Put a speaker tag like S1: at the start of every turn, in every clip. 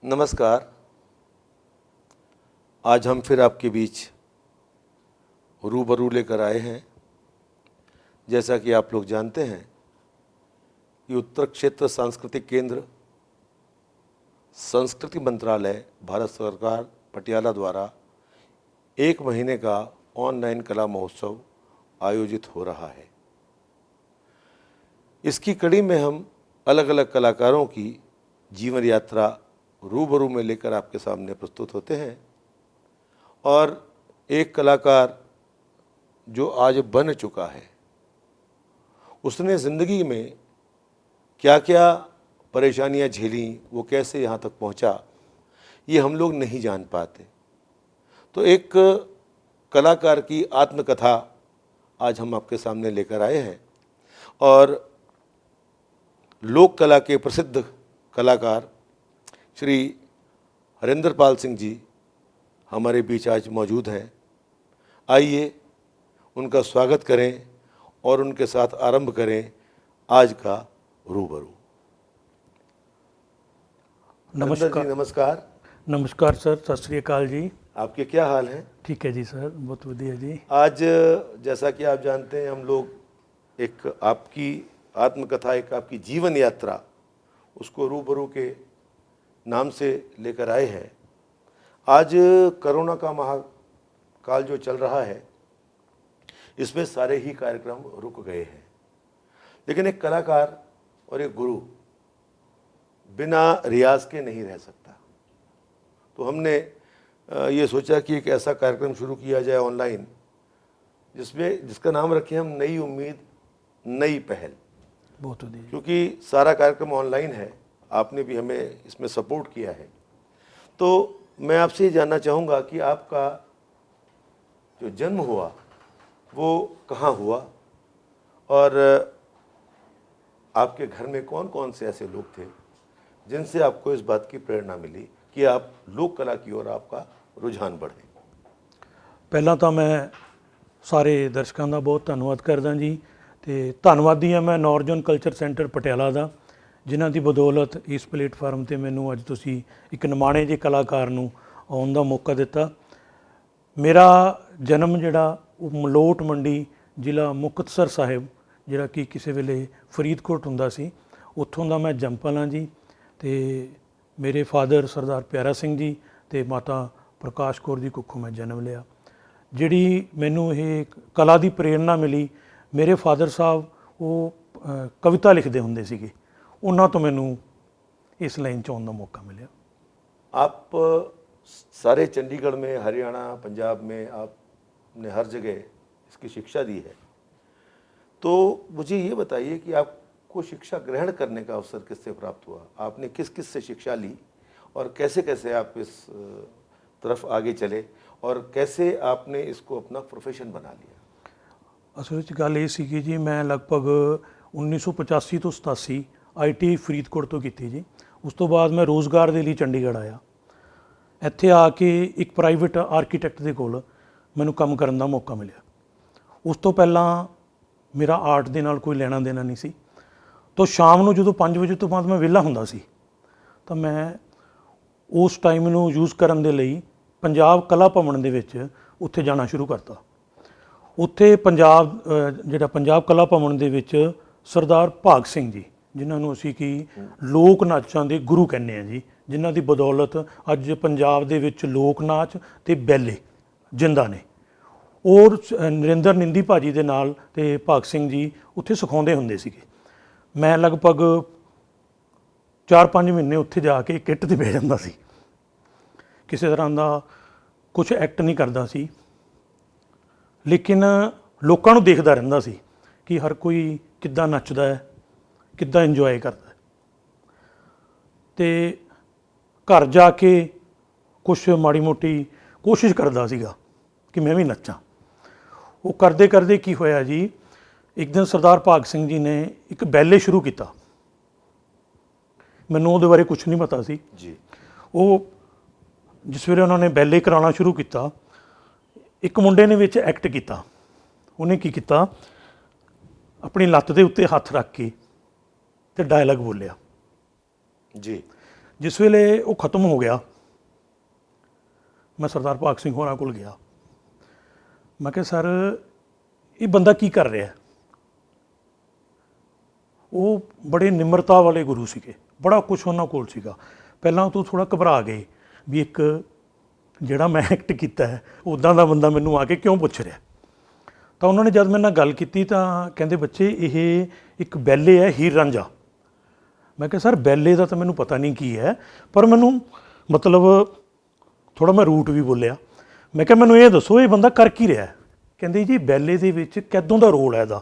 S1: नमस्कार। आज हम फिर आपके बीच रूबरू लेकर आए हैं। जैसा कि आप लोग जानते हैं कि उत्तर क्षेत्र सांस्कृतिक केंद्र, संस्कृति मंत्रालय, भारत सरकार पटियाला द्वारा 1 महीने का ऑनलाइन कला महोत्सव आयोजित हो रहा है। इसकी कड़ी में हम अलग अलग कलाकारों की जीवन यात्रा रूबरू में लेकर आपके सामने प्रस्तुत होते हैं। और एक कलाकार जो आज बन चुका है, उसने ज़िंदगी में क्या क्या परेशानियां झेली, वो कैसे यहाँ तक पहुँचा, ये हम लोग नहीं जान पाते। तो एक कलाकार की आत्मकथा आज हम आपके सामने लेकर आए हैं। और लोक कला के प्रसिद्ध कलाकार श्री हरेंद्र पाल सिंह जी हमारे बीच आज मौजूद हैं। आइए उनका स्वागत करें और उनके साथ आरंभ करें आज का रूबरू।
S2: नमस्कार
S1: जी, नमस्कार।
S2: नमस्कार सर, सत श्री अकाल जी।
S1: आपके क्या हाल हैं?
S2: ठीक है जी सर, बहुत बढ़िया जी।
S1: आज जैसा कि आप जानते हैं, हम लोग एक आपकी आत्मकथा, एक आपकी जीवन यात्रा, उसको रूबरू के नाम से लेकर आए हैं। आज कोरोना का महाकाल जो चल रहा है, इसमें सारे ही कार्यक्रम रुक गए हैं, लेकिन एक कलाकार और एक गुरु बिना रियाज के नहीं रह सकता। तो हमने ये सोचा कि एक ऐसा कार्यक्रम शुरू किया जाए ऑनलाइन, जिसका नाम रखें हम नई उम्मीद नई पहल।
S2: बहुत बढ़िया।
S1: क्योंकि सारा कार्यक्रम ऑनलाइन है, आपने भी हमें इसमें सपोर्ट किया है। तो मैं आपसे ये जानना चाहूँगा कि आपका जो जन्म हुआ वो कहाँ हुआ, और आपके घर में कौन कौन से ऐसे लोग थे जिनसे आपको इस बात की प्रेरणा मिली कि आप लोक कला की ओर आपका रुझान बढ़े।
S2: ਪਹਿਲਾਂ ਤਾਂ ਮੈਂ ਸਾਰੇ ਦਰਸ਼ਕਾਂ ਦਾ ਬਹੁਤ ਧੰਨਵਾਦ ਕਰਦਾ ਜੀ, ਤੇ ਧੰਨਵਾਦੀ ਹਾਂ ਮੈਂ ਨੌਰਜਨ ਕਲਚਰ ਸੈਂਟਰ ਪਟਿਆਲਾ ਦਾ, ਜਿਨ੍ਹਾਂ ਦੀ ਬਦੌਲਤ ਇਸ ਪਲੇਟਫਾਰਮ ਤੇ ਮੈਨੂੰ ਅੱਜ ਤੁਸੀਂ ਇੱਕ ਨਿਮਾਣੇ ਜਿਹੇ ਕਲਾਕਾਰ ਨੂੰ ਆਉਣ ਦਾ ਮੌਕਾ ਦਿੱਤਾ। ਮੇਰਾ ਜਨਮ ਜਿਹੜਾ ਉਹ ਮਲੋਟ ਮੰਡੀ ਜ਼ਿਲ੍ਹਾ ਮੁਕਤਸਰ ਸਾਹਿਬ, ਜਿਹੜਾ ਕਿ ਕਿਸੇ ਵੇਲੇ ਫਰੀਦਕੋਟ ਹੁੰਦਾ ਸੀ, ਉੱਥੋਂ ਦਾ ਮੈਂ ਜੰਮਪਲ ਹਾਂ ਜੀ। ਤੇ ਮੇਰੇ ਫਾਦਰ ਸਰਦਾਰ ਪਿਆਰਾ ਸਿੰਘ ਜੀ ਤੇ ਮਾਤਾ ਪ੍ਰਕਾਸ਼ ਕੌਰ ਦੀ ਕੁੱਖੋਂ ਮੈਂ ਜਨਮ ਲਿਆ। ਜਿਹੜੀ ਮੈਨੂੰ ਇਹ ਕਲਾ ਦੀ ਪ੍ਰੇਰਨਾ ਮਿਲੀ, ਮੇਰੇ ਫਾਦਰ ਸਾਹਿਬ ਉਹ ਕਵਿਤਾ ਲਿਖਦੇ ਹੁੰਦੇ ਸੀਗੇ, ਉਹਨਾਂ ਤੋਂ ਮੈਨੂੰ इस लाइन च आने का मौका मिला।
S1: आप सारे चंडीगढ़ में, हरियाणा, पंजाब में आपने हर जगह इसकी शिक्षा दी है। तो मुझे ये बताइए कि आपको शिक्षा ग्रहण करने का अवसर किससे प्राप्त हुआ? आपने किस किस से शिक्षा ली और कैसे कैसे आप इस तरफ आगे चले और कैसे आपने इसको अपना प्रोफेशन बना लिया?
S2: असल में गल ये सी जी, मैं लगभग 1985 तो 87 ITI फरीदकोट तो की जी। उस तो बाद मैं रोज़गार के लिए चंडीगढ़ आया। ਇੱਥੇ ਆ ਕੇ ਇੱਕ ਪ੍ਰਾਈਵੇਟ ਆਰਕੀਟੈਕਟ ਦੇ ਕੋਲ ਮੈਨੂੰ ਕੰਮ ਕਰਨ ਦਾ ਮੌਕਾ ਮਿਲਿਆ। ਉਸ ਤੋਂ ਪਹਿਲਾਂ ਮੇਰਾ ਆਰਟ ਦੇ ਨਾਲ ਕੋਈ ਲੈਣਾ ਦੇਣਾ ਨਹੀਂ ਸੀ। ਤਾਂ ਸ਼ਾਮ ਨੂੰ ਜਦੋਂ 5 ਵਜੇ ਤੋਂ ਬਾਅਦ ਮੈਂ ਵਿਹਲਾ ਹੁੰਦਾ ਸੀ, ਤਾਂ ਮੈਂ ਉਸ ਟਾਈਮ ਨੂੰ ਯੂਜ਼ ਕਰਨ ਦੇ ਲਈ ਪੰਜਾਬ ਕਲਾ ਭਵਨ ਦੇ ਵਿੱਚ ਉੱਥੇ ਜਾਣਾ ਸ਼ੁਰੂ ਕਰਤਾ। ਉੱਥੇ ਪੰਜਾਬ ਕਲਾ ਭਵਨ ਦੇ ਵਿੱਚ ਸਰਦਾਰ ਭਾਗ ਸਿੰਘ ਜੀ, ਜਿਨ੍ਹਾਂ ਨੂੰ ਅਸੀਂ ਕਿ ਲੋਕ ਨਾਚਾਂ ਦੇ ਗੁਰੂ ਕਹਿੰਦੇ ਹਾਂ ਜੀ, ਜਿਨ੍ਹਾਂ ਦੀ ਬਦੌਲਤ ਅੱਜ ਪੰਜਾਬ ਦੇ ਵਿੱਚ ਲੋਕ ਨਾਚ ਤੇ ਬੈਲੇ ਜਿੰਦਾ ਨੇ, ਔਰ ਨਰਿੰਦਰ ਨਿੰਦੀ ਭਾਜੀ ਦੇ ਨਾਲ ਤੇ ਭਾਗ ਸਿੰਘ ਜੀ ਉੱਥੇ ਸਿਖਾਉਂਦੇ ਹੁੰਦੇ ਸੀਗੇ। ਮੈਂ ਲਗਭਗ 4-5 ਮਹੀਨੇ ਉੱਥੇ ਜਾ ਕੇ ਕਿੱਟ ਤੇ ਬਹਿ ਜਾਂਦਾ ਸੀ। ਕਿਸੇ ਤਰ੍ਹਾਂ ਦਾ ਕੁਝ ਐਕਟ ਨਹੀਂ ਕਰਦਾ ਸੀ, ਲੇਕਿਨ ਲੋਕਾਂ ਨੂੰ ਦੇਖਦਾ ਰਹਿੰਦਾ ਸੀ ਕਿ ਹਰ ਕੋਈ ਕਿੱਦਾਂ ਨੱਚਦਾ ਹੈ, ਕਿੱਦਾਂ ਇੰਜੋਏ ਕਰਦਾ। ਤੇ ਘਰ ਜਾ ਕੇ ਕੁਛ ਮਾੜੀ ਮੋਟੀ ਕੋਸ਼ਿਸ਼ ਕਰਦਾ ਸੀਗਾ ਕਿ ਮੈਂ ਵੀ ਨੱਚਾਂ। ਉਹ ਕਰਦੇ ਕਰਦੇ ਕੀ ਹੋਇਆ ਜੀ, ਇੱਕ ਦਿਨ ਸਰਦਾਰ ਭਾਗ ਸਿੰਘ ਜੀ ਨੇ ਇੱਕ ਬੈਲੇ ਸ਼ੁਰੂ ਕੀਤਾ। ਮੈਨੂੰ ਉਹਦੇ ਬਾਰੇ ਕੁਛ ਨਹੀਂ ਪਤਾ ਸੀ ਜੀ। ਉਹ ਜਿਸ ਵੇਲੇ ਉਹਨਾਂ ਨੇ ਬੈਲੇ ਕਰਾਉਣਾ ਸ਼ੁਰੂ ਕੀਤਾ, ਇੱਕ ਮੁੰਡੇ ਨੇ ਵਿੱਚ ਐਕਟ ਕੀਤਾ। ਉਹਨੇ ਕੀ ਕੀਤਾ, अपनी लत्त के उत्ते हथ रख के तो डायलॉग बोलिया जी। ਜਿਸ ਵੇਲੇ ਉਹ ਖਤਮ ਹੋ ਗਿਆ, ਮੈਂ ਸਰਦਾਰ ਭਾਗ ਸਿੰਘ ਹੋਰਾਂ ਕੋਲ ਗਿਆ। ਮੈਂ ਕਿਹਾ ਸਰ ਇਹ ਬੰਦਾ ਕੀ ਕਰ ਰਿਹਾ? ਉਹ ਬੜੇ ਨਿਮਰਤਾ ਵਾਲੇ ਗੁਰੂ ਸੀਗੇ, ਬੜਾ ਕੁਛ ਉਹਨਾਂ ਕੋਲ ਸੀਗਾ। ਪਹਿਲਾਂ ਤੋਂ ਥੋੜ੍ਹਾ ਘਬਰਾ ਗਏ ਵੀ ਇੱਕ ਜਿਹੜਾ ਮੈਂ ਐਕਟ ਕੀਤਾ ਹੈ ਉੱਦਾਂ ਦਾ ਬੰਦਾ ਮੈਨੂੰ ਆ ਕੇ ਕਿਉਂ ਪੁੱਛ ਰਿਹਾ। ਤਾਂ ਉਹਨਾਂ ਨੇ ਜਦ ਮੇਰੇ ਨਾਲ ਗੱਲ ਕੀਤੀ ਤਾਂ ਕਹਿੰਦੇ ਬੱਚੇ ਇਹ ਇੱਕ ਬੈਲੇ ਹੈ, ਹੀਰ ਰਾਂਝਾ। ਮੈਂ ਕਿਹਾ ਸਰ ਬੈਲੇ ਦਾ ਤਾਂ ਮੈਨੂੰ ਪਤਾ ਨਹੀਂ ਕੀ ਹੈ, ਪਰ ਮੈਨੂੰ ਮਤਲਬ ਥੋੜ੍ਹਾ ਮੈਂ ਰੂਟ ਵੀ ਬੋਲਿਆ। ਮੈਂ ਕਿਹਾ ਮੈਨੂੰ ਇਹ ਦੱਸੋ ਇਹ ਬੰਦਾ ਕਰ ਕੀ ਰਿਹਾ? ਕਹਿੰਦੇ ਜੀ ਬੈਲੇ ਦੇ ਵਿੱਚ ਕੈਦੋਂ ਦਾ ਰੋਲ ਹੈ ਇਹਦਾ।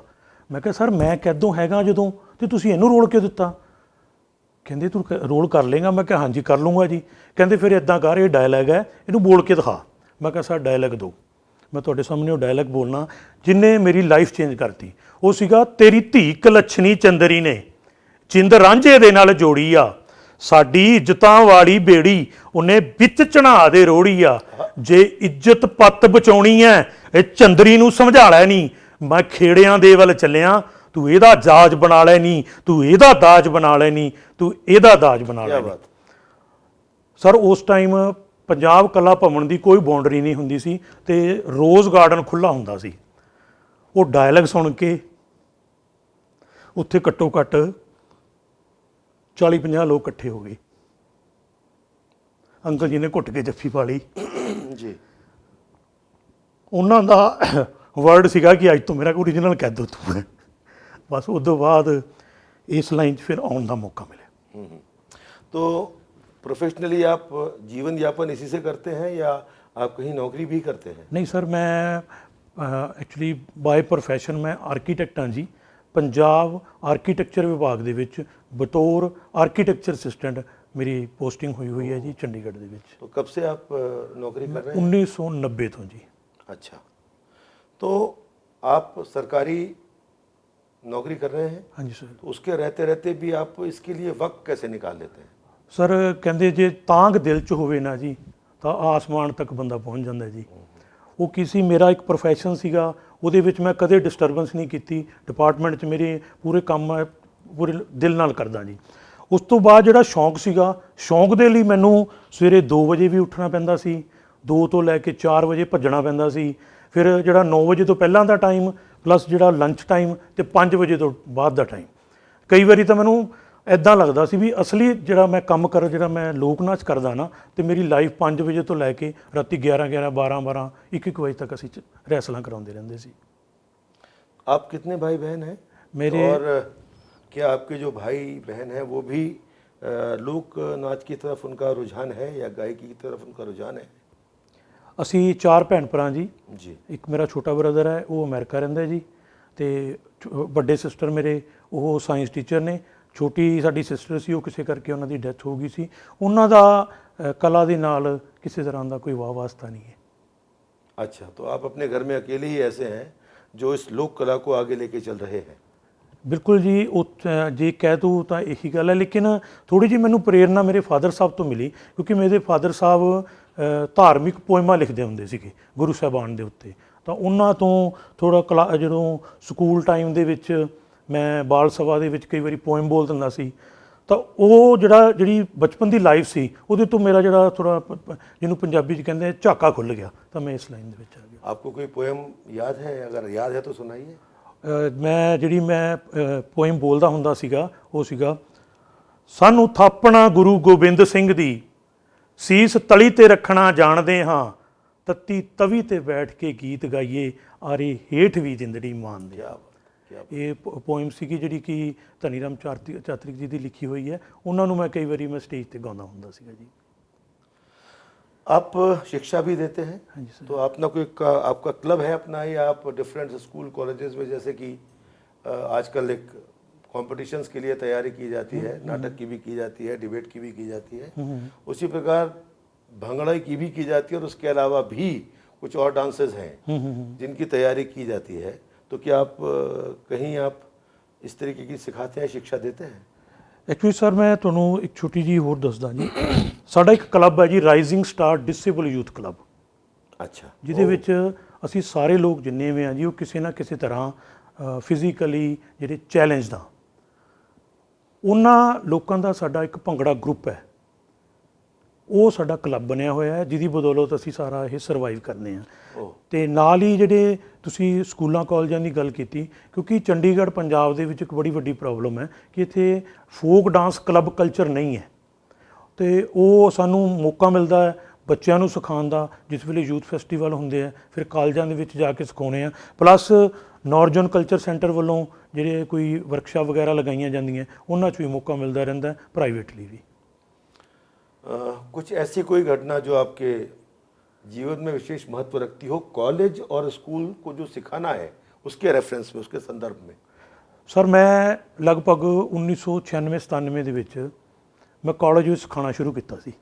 S2: ਮੈਂ ਕਿਹਾ ਸਰ ਮੈਂ ਕੈਦੋਂ ਹੈਗਾ ਜਦੋਂ, ਤੇ ਤੁਸੀਂ ਇਹਨੂੰ ਰੋਲ ਕਿਉਂ ਦਿੱਤਾ? ਕਹਿੰਦੇ ਤੂੰ ਰੋਲ ਕਰ ਲੇਗਾ? ਮੈਂ ਕਿਹਾ ਹਾਂਜੀ ਕਰ ਲੂੰਗਾ ਜੀ। ਕਹਿੰਦੇ ਫਿਰ ਇੱਦਾਂ ਕਰ, ਇਹ ਡਾਇਲੌਗ ਹੈ ਇਹਨੂੰ ਬੋਲ ਕੇ ਦਿਖਾ। ਮੈਂ ਕਿਹਾ ਸਰ ਡਾਇਲੌਗ ਦਿਓ। ਮੈਂ ਤੁਹਾਡੇ ਸਾਹਮਣੇ ਉਹ ਡਾਇਲੌਗ ਬੋਲਣਾ ਜਿਹਨੇ ਮੇਰੀ ਲਾਈਫ ਚੇਂਜ ਕਰਤੀ। ਉਹ ਸੀਗਾ, ਤੇਰੀ ਧੀ ਕਲੱਛਣੀ ਚੰਦਰੀ ਨੇ ਚਿੰਦ ਰਾਂਝੇ ਦੇ ਨਾਲ ਜੋੜੀ ਆ, ਸਾਡੀ ਇੱਜ਼ਤਾਂ ਵਾਲੀ ਬੇੜੀ ਉਹਨੇ ਵਿੱਚ ਚੜਾ ਦੇ ਰੋੜੀ ਆ। ਜੇ ਇੱਜ਼ਤ ਪੱਤ ਬਚਾਉਣੀ ਐ ਇਹ ਚੰਦਰੀ ਨੂੰ ਸਮਝਾ ਲੈ ਨੀ, ਮੈਂ ਖੇੜਿਆਂ ਦੇ ਵੱਲ ਚੱਲਿਆ, ਤੂੰ ਇਹਦਾ ਦਾਜ ਬਣਾ ਲੈ ਨੀ, ਤੂੰ ਇਹਦਾ ਦਾਜ ਬਣਾ ਲੈ ਨੀ, ਤੂੰ ਇਹਦਾ ਦਾਜ ਬਣਾ ਲੈ ਨੀ। ਸਰ ਉਸ ਟਾਈਮ ਪੰਜਾਬ ਕਲਾ ਭਵਨ ਦੀ ਕੋਈ ਬਾਉਂਡਰੀ ਨਹੀਂ ਹੁੰਦੀ ਸੀ ਤੇ ਰੋਜ਼ ਗਾਰਡਨ ਖੁੱਲ੍ਹਾ ਹੁੰਦਾ ਸੀ। ਉਹ ਡਾਇਲੌਗ ਸੁਣ ਕੇ ਉੱਥੇ ਘੱਟੋ ਘੱਟ 40-50 ਲੋਕ ਇਕੱਠੇ ਹੋ ਗਏ। ਅੰਕਲ ਜੀ ਨੇ ਘੁੱਟ ਕੇ ਜੱਫੀ ਪਾ ਲਈ
S1: ਜੀ।
S2: ਉਹਨਾਂ ਦਾ ਵਰਡ ਸੀਗਾ ਕਿ ਅੱਜ ਤੋਂ ਮੇਰਾ ਓਰੀਜਨਲ ਕਹਿ ਦੋ ਤੂੰ। ਬਸ ਉਸ ਤੋਂ ਬਾਅਦ ਇਸ ਲਾਈਨ 'ਚ ਫਿਰ ਆਉਣ ਦਾ ਮੌਕਾ ਮਿਲਿਆ।
S1: तो प्रोफेशनली आप जीवन यापन इसी से करते हैं या आप कहीं नौकरी भी करते हैं?
S2: नहीं सर, मैं एक्चुअली बाय प्रोफैशन मैं आर्कीटैक्ट हाँ जी। पंजाब आर्कीटैक्चर विभाग ਦੇ ਵਿੱਚ बतौर आर्कीटैक्चर असिस्टेंट मेरी पोस्टिंग हुई है जी चंडीगढ़ ਦੇ ਵਿੱਚ।
S1: तो कब से आप नौकरी कर रहे हैं?
S2: 1990 तो जी।
S1: अच्छा, तो आप सरकारी नौकरी कर रहे हैं?
S2: हाँ जी सर।
S1: तो उसके रहते रहते भी आप इसके लिए वक्त कैसे निकाल लेते हैं?
S2: ਸਰ ਕਹਿੰਦੇ ਜੇ ਤਾਂਘ ਦਿਲ 'ਚ ਹੋਵੇ ਨਾ ਜੀ ਤਾਂ ਆਸਮਾਨ ਤੱਕ ਬੰਦਾ ਪਹੁੰਚ ਜਾਂਦਾ ਜੀ। ਉਹ ਕਿਸੇ ਮੇਰਾ ਇੱਕ ਪ੍ਰੋਫੈਸ਼ਨ ਸੀਗਾ, ਉਹਦੇ ਵਿੱਚ ਮੈਂ ਕਦੇ ਡਿਸਟਰਬੈਂਸ ਨਹੀਂ ਕੀਤੀ। ਡਿਪਾਰਟਮੈਂਟ 'ਚ ਮੇਰੇ ਪੂਰੇ ਕੰਮ ਮੈਂ ਪੂਰੇ ਦਿਲ ਨਾਲ ਕਰਦਾ ਜੀ। ਉਸ ਤੋਂ ਬਾਅਦ ਜਿਹੜਾ ਸ਼ੌਂਕ ਸੀਗਾ, ਸ਼ੌਂਕ ਦੇ ਲਈ ਮੈਨੂੰ ਸਵੇਰੇ 2 ਵਜੇ ਵੀ ਉੱਠਣਾ ਪੈਂਦਾ ਸੀ, 2 ਤੋਂ ਲੈ ਕੇ 4 ਵਜੇ ਭੱਜਣਾ ਪੈਂਦਾ ਸੀ। ਫਿਰ ਜਿਹੜਾ 9 ਵਜੇ ਤੋਂ ਪਹਿਲਾਂ ਦਾ ਟਾਈਮ ਪਲੱਸ ਜਿਹੜਾ ਲੰਚ ਟਾਈਮ ਤੇ 5 ਵਜੇ ਤੋਂ ਬਾਅਦ ਦਾ ਟਾਈਮ। ਕਈ ਵਾਰੀ ਤਾਂ ਮੈਨੂੰ ਇੱਦਾਂ ਲੱਗਦਾ ਸੀ ਵੀ ਅਸਲੀ ਜਿਹੜਾ ਮੈਂ ਕੰਮ ਕਰ ਜਿਹੜਾ ਮੈਂ ਲੋਕ ਨਾਚ ਕਰਦਾ ਨਾ, ਤੇ ਮੇਰੀ ਲਾਈਫ 5 ਵਜੇ ਤੋਂ ਲੈ ਕੇ ਰਾਤੀ 11, 12, 1 ਵਜੇ ਤੱਕ ਅਸੀਂ ਰਿਹਰਸਲਾਂ ਕਰਾਉਂਦੇ ਰਹਿੰਦੇ ਸੀ।
S1: आप कितने भाई बहन हैं?
S2: मेरे
S1: और क्या आपके जो भाई बहन हैं वो भी लोक नाच की तरफ उनका रुझान है या गायकी की तरफ उनका रुझान है?
S2: ਅਸੀਂ 4 ਭੈਣ ਭਰਾ ਜੀ।
S1: जी।
S2: ਇੱਕ ਮੇਰਾ ਛੋਟਾ ਬ੍ਰਦਰ ਹੈ, ਉਹ ਅਮਰੀਕਾ ਰਹਿੰਦਾ ਜੀ, ਤੇ ਵੱਡੇ ਸਿਸਟਰ ਮੇਰੇ ਉਹ ਸਾਇੰਸ ਟੀਚਰ ਨੇ। ਛੋਟੀ ਸਾਡੀ ਸਿਸਟਰ ਸੀ, ਉਹ ਕਿਸੇ ਕਰਕੇ ਉਹਨਾਂ ਦੀ ਡੈਥ ਹੋ ਗਈ ਸੀ। ਉਹਨਾਂ ਦਾ ਕਲਾ ਦੇ ਨਾਲ ਕਿਸੇ ਤਰ੍ਹਾਂ ਦਾ ਕੋਈ ਵਾਹ ਵਾਸਤਾ ਨਹੀਂ ਹੈ।
S1: अच्छा, तो आप अपने घर में अकेले ही ऐसे हैं जो इस लोक कला को आगे लेके चल रहे हैं?
S2: ਬਿਲਕੁਲ ਜੀ। ਉਹ ਜੇ ਕਹਿ ਤੂੰ ਤਾਂ ਇਹੀ ਗੱਲ ਹੈ, ਲੇਕਿਨ ਥੋੜ੍ਹੀ ਜਿਹੀ ਮੈਨੂੰ ਪ੍ਰੇਰਨਾ ਮੇਰੇ ਫਾਦਰ ਸਾਹਿਬ ਤੋਂ ਮਿਲੀ, ਕਿਉਂਕਿ ਮੇਰੇ ਫਾਦਰ ਸਾਹਿਬ ਧਾਰਮਿਕ ਪੋਇਮਾਂ ਲਿਖਦੇ ਹੁੰਦੇ ਸੀਗੇ ਗੁਰੂ ਸਾਹਿਬਾਨ ਦੇ ਉੱਤੇ। ਤਾਂ ਉਹਨਾਂ ਤੋਂ ਥੋੜ੍ਹਾ ਜਦੋਂ ਸਕੂਲ ਟਾਈਮ ਦੇ ਵਿੱਚ ਮੈਂ ਬਾਲ ਸਭਾ ਦੇ ਵਿੱਚ ਕਈ ਵਾਰੀ ਪੋਇਮ ਬੋਲ ਦਿੰਦਾ ਸੀ, ਤਾਂ ਉਹ ਜਿਹੜੀ ਬਚਪਨ ਦੀ ਲਾਈਫ ਸੀ ਉਹਦੇ ਤੋਂ ਮੇਰਾ ਜਿਹੜਾ ਥੋੜ੍ਹਾ ਜਿਹਨੂੰ ਪੰਜਾਬੀ 'ਚ ਕਹਿੰਦੇ ਝਾਕਾ ਖੁੱਲ੍ਹ ਗਿਆ, ਤਾਂ ਮੈਂ ਇਸ ਲਾਈਨ ਦੇ ਵਿੱਚ ਆ ਗਿਆ।
S1: आपको कोई पोएम याद है? अगर याद है तो सुनाइए।
S2: ਮੈਂ ਪੋਇਮ ਬੋਲਦਾ ਹੁੰਦਾ ਸੀਗਾ, ਉਹ ਸੀਗਾ, ਸਾਨੂੰ ਥਾਪਣਾ ਗੁਰੂ ਗੋਬਿੰਦ ਸਿੰਘ ਦੀ, ਸੀਸ ਤਲੀ ਤੇ ਰੱਖਣਾ ਜਾਣਦੇ ਹਾਂ, ਤੱਤੀ ਤਵੀ ਤੇ ਬੈਠ ਕੇ ਗੀਤ ਗਾਈਏ, ਆਰੇ ਹੇਠ ਵੀ ਜਿੰਦੜੀ ਮਾਣਦੇ ਆ। ਇਹ ਪੋਇਮ ਸੀਗੀ ਜਿਹੜੀ ਕਿ ਧਨੀ ਰਾਮ ਚਾਤਰਿਕ ਜੀ ਦੀ ਲਿਖੀ ਹੋਈ ਹੈ। ਉਹਨਾਂ ਨੂੰ ਮੈਂ ਕਈ ਵਾਰੀ ਮੈਂ ਸਟੇਜ ਤੇ ਗਾਉਂਦਾ ਹੁੰਦਾ ਸੀਗਾ ਜੀ।
S1: आप शिक्षा भी देते हैं?
S2: हाँ जी सर।
S1: तो अपना कोई आपका क्लब है अपना, या आप डिफरेंट स्कूल कॉलेजेस में, जैसे कि आजकल एक कॉम्पिटिशन्स के लिए तैयारी की जाती है, नाटक की भी की जाती है, डिबेट की भी की जाती है, उसी प्रकार भंगड़ाई की भी की जाती है, और उसके अलावा भी कुछ और डांसेस हैं जिनकी तैयारी की जाती है। तो क्या आप कहीं आप इस तरीके की सिखाते हैं, शिक्षा देते हैं?
S2: ਐਕਚੁਅਲੀ ਸਰ ਮੈਂ ਤੁਹਾਨੂੰ ਇੱਕ ਛੋਟੀ ਜਿਹੀ ਹੋਰ ਦੱਸਦਾ ਜੀ। ਸਾਡਾ ਇੱਕ ਕਲੱਬ ਹੈ ਜੀ, rising star disable youth club,
S1: अच्छा।
S2: ਜਿਹਦੇ ਵਿੱਚ ਅਸੀਂ ਸਾਰੇ ਲੋਕ ਜਿੰਨੇ ਵੀ ਹਾਂ ਜੀ, ਉਹ ਕਿਸੇ ਨਾ ਕਿਸੇ ਤਰ੍ਹਾਂ ਫਿਜ਼ੀਕਲੀ ਜਿਹੜੇ ਚੈਲੰਜ ਦਾ, ਉਹਨਾਂ ਲੋਕਾਂ ਦਾ ਸਾਡਾ ਇੱਕ ਭੰਗੜਾ ਗਰੁੱਪ ਹੈ। ਉਹ ਸਾਡਾ ਕਲੱਬ ਬਣਿਆ ਹੋਇਆ ਹੈ, ਜਿਹਦੀ ਬਦੌਲਤ ਅਸੀਂ ਸਾਰਾ ਇਹ ਸਰਵਾਈਵ ਕਰਨੇ ਆ।
S1: ਉਹ
S2: ਤੇ ਨਾਲ ਹੀ ਜਿਹੜੇ ਤੁਸੀਂ ਸਕੂਲਾਂ ਕਾਲਜਾਂ ਦੀ ਗੱਲ ਕੀਤੀ, ਕਿਉਂਕਿ ਚੰਡੀਗੜ੍ਹ ਪੰਜਾਬ ਦੇ ਵਿੱਚ ਇੱਕ ਬੜੀ ਵੱਡੀ ਪ੍ਰੋਬਲਮ ਹੈ ਕਿ ਇੱਥੇ ਫੋਕ ਡਾਂਸ ਕਲੱਬ ਕਲਚਰ ਨਹੀਂ ਹੈ, ਤੇ ਉਹ ਸਾਨੂੰ ਮੌਕਾ ਮਿਲਦਾ ਹੈ ਬੱਚਿਆਂ ਨੂੰ ਸਿਖਾਉਣ ਦਾ। ਜਿਸ ਵੇਲੇ ਯੂਥ ਫੈਸਟੀਵਲ ਹੁੰਦੇ ਆ ਫਿਰ ਕਾਲਜਾਂ ਦੇ ਵਿੱਚ ਜਾ ਕੇ ਸਿਖਾਉਣੇ ਆ, ਪਲੱਸ ਨੌਰਜਨ ਕਲਚਰ ਸੈਂਟਰ ਵੱਲੋਂ ਜਿਹੜੇ ਕੋਈ ਵਰਕਸ਼ਾਪ ਵਗੈਰਾ ਲਗਾਈਆਂ ਜਾਂਦੀਆਂ ਉਹਨਾਂ 'ਚ ਵੀ ਮੌਕਾ ਮਿਲਦਾ ਰਹਿੰਦਾ, ਪ੍ਰਾਈਵੇਟਲੀ ਵੀ।
S1: कुछ ऐसी कोई घटना जो आपके जीवन में विशेष महत्व रखती हो, कॉलेज और स्कूल को जो सिखाना है उसके रेफरेंस में, उसके संदर्भ में?
S2: ਸਰ ਮੈਂ ਲਗਭਗ 1996-97 ਦੇ ਵਿੱਚ ਮੈਂ ਕਾਲਜ ਵਿੱਚ ਸਿਖਾਉਣਾ ਸ਼ੁਰੂ ਕੀਤਾ ਸੀ।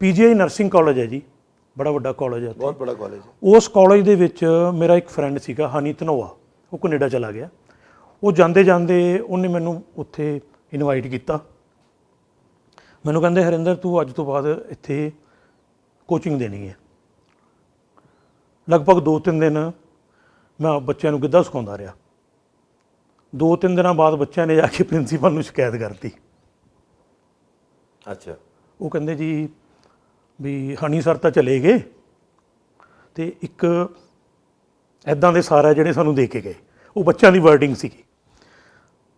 S2: PGI ਨਰਸਿੰਗ ਕਾਲਜ ਹੈ ਜੀ, ਬੜਾ ਵੱਡਾ ਕਾਲਜ ਹੈ।
S1: बहुत बड़ा कॉलेज है।
S2: ਉਸ ਕਾਲਜ ਦੇ ਵਿੱਚ ਮੇਰਾ ਇੱਕ ਫਰੈਂਡ ਸੀਗਾ ਹਨੀ ਧਨੋਆ, ਉਹ ਕੈਨੇਡਾ ਚਲਾ ਗਿਆ। ਉਹ ਜਾਂਦੇ ਜਾਂਦੇ ਉਹਨੇ ਮੈਨੂੰ ਉੱਥੇ ਇਨਵਾਈਟ ਕੀਤਾ। ਮੈਨੂੰ ਕਹਿੰਦੇ ਹਰਿੰਦਰ ਤੂੰ ਅੱਜ ਤੋਂ ਬਾਅਦ ਇੱਥੇ ਕੋਚਿੰਗ ਦੇਣੀ ਹੈ। ਲਗਭਗ 2-3 ਦਿਨ ਮੈਂ ਬੱਚਿਆਂ ਨੂੰ ਗਿੱਧਾ ਸਿਖਾਉਂਦਾ ਰਿਹਾ। 2-3 ਦਿਨਾਂ ਬਾਅਦ ਬੱਚਿਆਂ ਨੇ ਜਾ ਕੇ ਪ੍ਰਿੰਸੀਪਲ ਨੂੰ ਸ਼ਿਕਾਇਤ ਕਰਤੀ।
S1: अच्छा।
S2: ਉਹ ਕਹਿੰਦੇ ਜੀ ਵੀ ਹਨੀ ਸਰ ਤਾਂ ਚਲੇ ਗਏ ਤੇ ਇੱਕ ਐਦਾਂ ਦੇ ਸਾਰਾ ਜਿਹੜੇ ਸਾਨੂੰ ਦੇ ਕੇ ਗਏ, ਉਹ ਬੱਚਿਆਂ ਦੀ ਵਰਡਿੰਗ ਸੀਗੀ।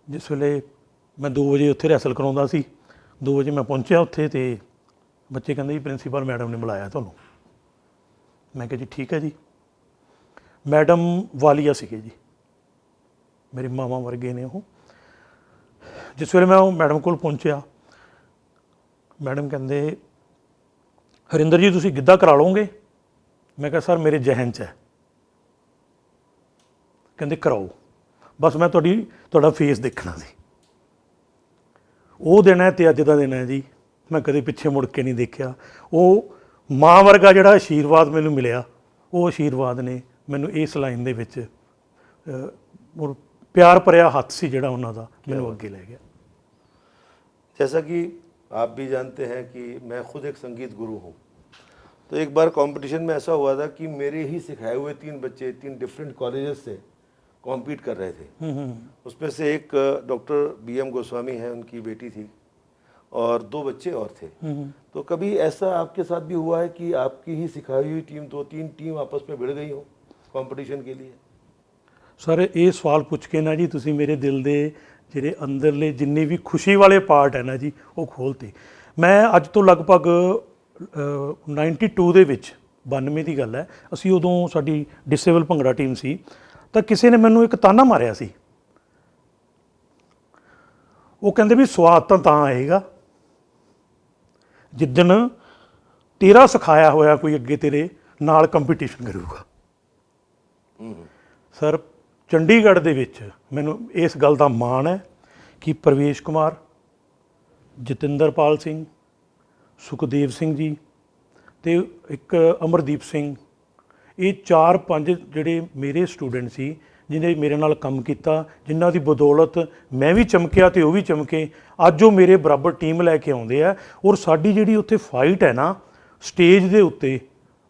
S2: ਜਿਸ ਵੇਲੇ ਮੈਂ 2 ਵਜੇ ਉੱਥੇ ਰਿਹਰਸਲ ਕਰਾਉਂਦਾ ਸੀ, 2 ਵਜੇ ਮੈਂ ਪਹੁੰਚਿਆ ਉੱਥੇ ਤੇ ਬੱਚੇ ਕਹਿੰਦੇ ਜੀ ਪ੍ਰਿੰਸੀਪਲ ਮੈਡਮ ਨੇ ਬੁਲਾਇਆ ਤੁਹਾਨੂੰ। ਮੈਂ ਕਿਹਾ ਜੀ ਠੀਕ ਹੈ ਜੀ। ਮੈਡਮ ਵਾਲੀਆ ਸੀਗੇ ਜੀ, ਮੇਰੀ ਮਾਵਾਂ ਵਰਗੇ ਨੇ ਉਹ। ਜਿਸ ਵੇਲੇ ਮੈਂ ਉਹ ਮੈਡਮ ਕੋਲ ਪਹੁੰਚਿਆ, ਮੈਡਮ ਕਹਿੰਦੇ ਹਰਿੰਦਰ ਜੀ ਤੁਸੀਂ ਗਿੱਧਾ ਕਰਾ ਲਓਗੇ? ਮੈਂ ਕਿਹਾ ਸਰ ਮੇਰੇ ਜ਼ਿਹਨ 'ਚ ਹੈ। ਕਹਿੰਦੇ ਕਰਾਓ, ਬਸ ਮੈਂ ਤੁਹਾਡਾ ਫੇਸ ਦੇਖਣਾ ਸੀ। ਉਹ ਦਿਨ ਹੈ ਤੇ ਅੱਜ ਦਾ ਦਿਨ ਹੈ ਜੀ, ਮੈਂ ਕਦੇ ਪਿੱਛੇ ਮੁੜ ਕੇ ਨਹੀਂ ਦੇਖਿਆ। ਉਹ ਮਾਂ ਵਰਗਾ ਜਿਹੜਾ ਆਸ਼ੀਰਵਾਦ ਮੈਨੂੰ ਮਿਲਿਆ, ਉਹ ਆਸ਼ੀਰਵਾਦ ਨੇ ਮੈਨੂੰ ਇਸ ਲਾਈਨ ਦੇ ਵਿੱਚ ਔਰ ਪਿਆਰ ਭਰਿਆ ਹੱਥ ਸੀ ਜਿਹੜਾ ਉਹਨਾਂ ਦਾ, ਮੈਨੂੰ ਅੱਗੇ ਲੈ ਗਿਆ।
S1: जैसा कि आप भी जानते हैं कि मैं खुद एक संगीत गुरु हूँ, तो एक बार कंपटीशन में ऐसा हुआ था कि मेरे ही सिखाए हुए 3 बच्चे 3 डिफरेंट कॉलेजेस से कॉम्पीट कर रहे थे। उसमें से एक डॉक्टर BM गोस्वामी है, उनकी बेटी थी, और 2 बच्चे और थे। तो कभी ऐसा आपके साथ भी हुआ है कि आपकी ही सिखाई हुई टीम 2-3 टीम आपस में भिड़ गई हो कंपटीशन के लिए?
S2: ਸਰ ਇਹ ਸਵਾਲ ਪੁੱਛ ਕੇ ਨਾ ਜੀ ਤੁਸੀਂ ਮੇਰੇ ਦਿਲ ਦੇ ਜਿਹੜੇ ਅੰਦਰਲੇ ਜਿੰਨੇ ਵੀ ਖੁਸ਼ੀ ਵਾਲੇ ਪਾਰਟ ਹੈ ਨਾ ਜੀ ਉਹ ਖੋਲ੍ਹਤੇ। ਮੈਂ ਅੱਜ ਤੋਂ ਲਗਭਗ 92 ਦੇ ਵਿੱਚ, 92 ਦੀ ਗੱਲ ਹੈ, ਅਸੀਂ ਉਦੋਂ ਸਾਡੀ ਡਿਸੇਬਲ ਭੰਗੜਾ ਟੀਮ ਸੀ, ਤਾਂ ਕਿਸੇ ਨੇ ਮੈਨੂੰ ਇੱਕ ਤਾਨਾ ਮਾਰਿਆ ਸੀ। ਉਹ ਕਹਿੰਦੇ ਵੀ ਸਵਾਦ ਤਾਂ ਆਏਗਾ ਜਿੱਦਣ ਤੇਰਾ ਸਿਖਾਇਆ ਹੋਇਆ ਕੋਈ ਅੱਗੇ ਤੇਰੇ ਨਾਲ ਕੰਪੀਟੀਸ਼ਨ ਕਰੂਗਾ। ਸਰ ਚੰਡੀਗੜ੍ਹ ਦੇ ਵਿੱਚ ਮੈਨੂੰ ਇਸ ਗੱਲ ਦਾ ਮਾਣ ਹੈ ਕਿ ਪ੍ਰਵੇਸ਼ ਕੁਮਾਰ, ਜਤਿੰਦਰਪਾਲ ਸਿੰਘ, ਸੁਖਦੇਵ ਸਿੰਘ ਜੀ ਤੇ ਇੱਕ ਅਮਰਦੀਪ ਸਿੰਘ, ਇਹ 4-5 ਜਿਹੜੇ ਮੇਰੇ ਸਟੂਡੈਂਟ ਸੀ ਜਿਹਨੇ ਮੇਰੇ ਨਾਲ ਕੰਮ ਕੀਤਾ, ਜਿਨ੍ਹਾਂ ਦੀ ਬਦੌਲਤ ਮੈਂ ਵੀ ਚਮਕਿਆ ਤੇ ਉਹ ਵੀ ਚਮਕੇ। ਅੱਜ ਉਹ ਮੇਰੇ ਬਰਾਬਰ ਟੀਮ ਲੈ ਕੇ ਆਉਂਦੇ ਆ, ਔਰ ਸਾਡੀ ਜਿਹੜੀ ਉੱਥੇ ਫਾਈਟ ਹੈ ਨਾ ਸਟੇਜ ਦੇ ਉੱਤੇ,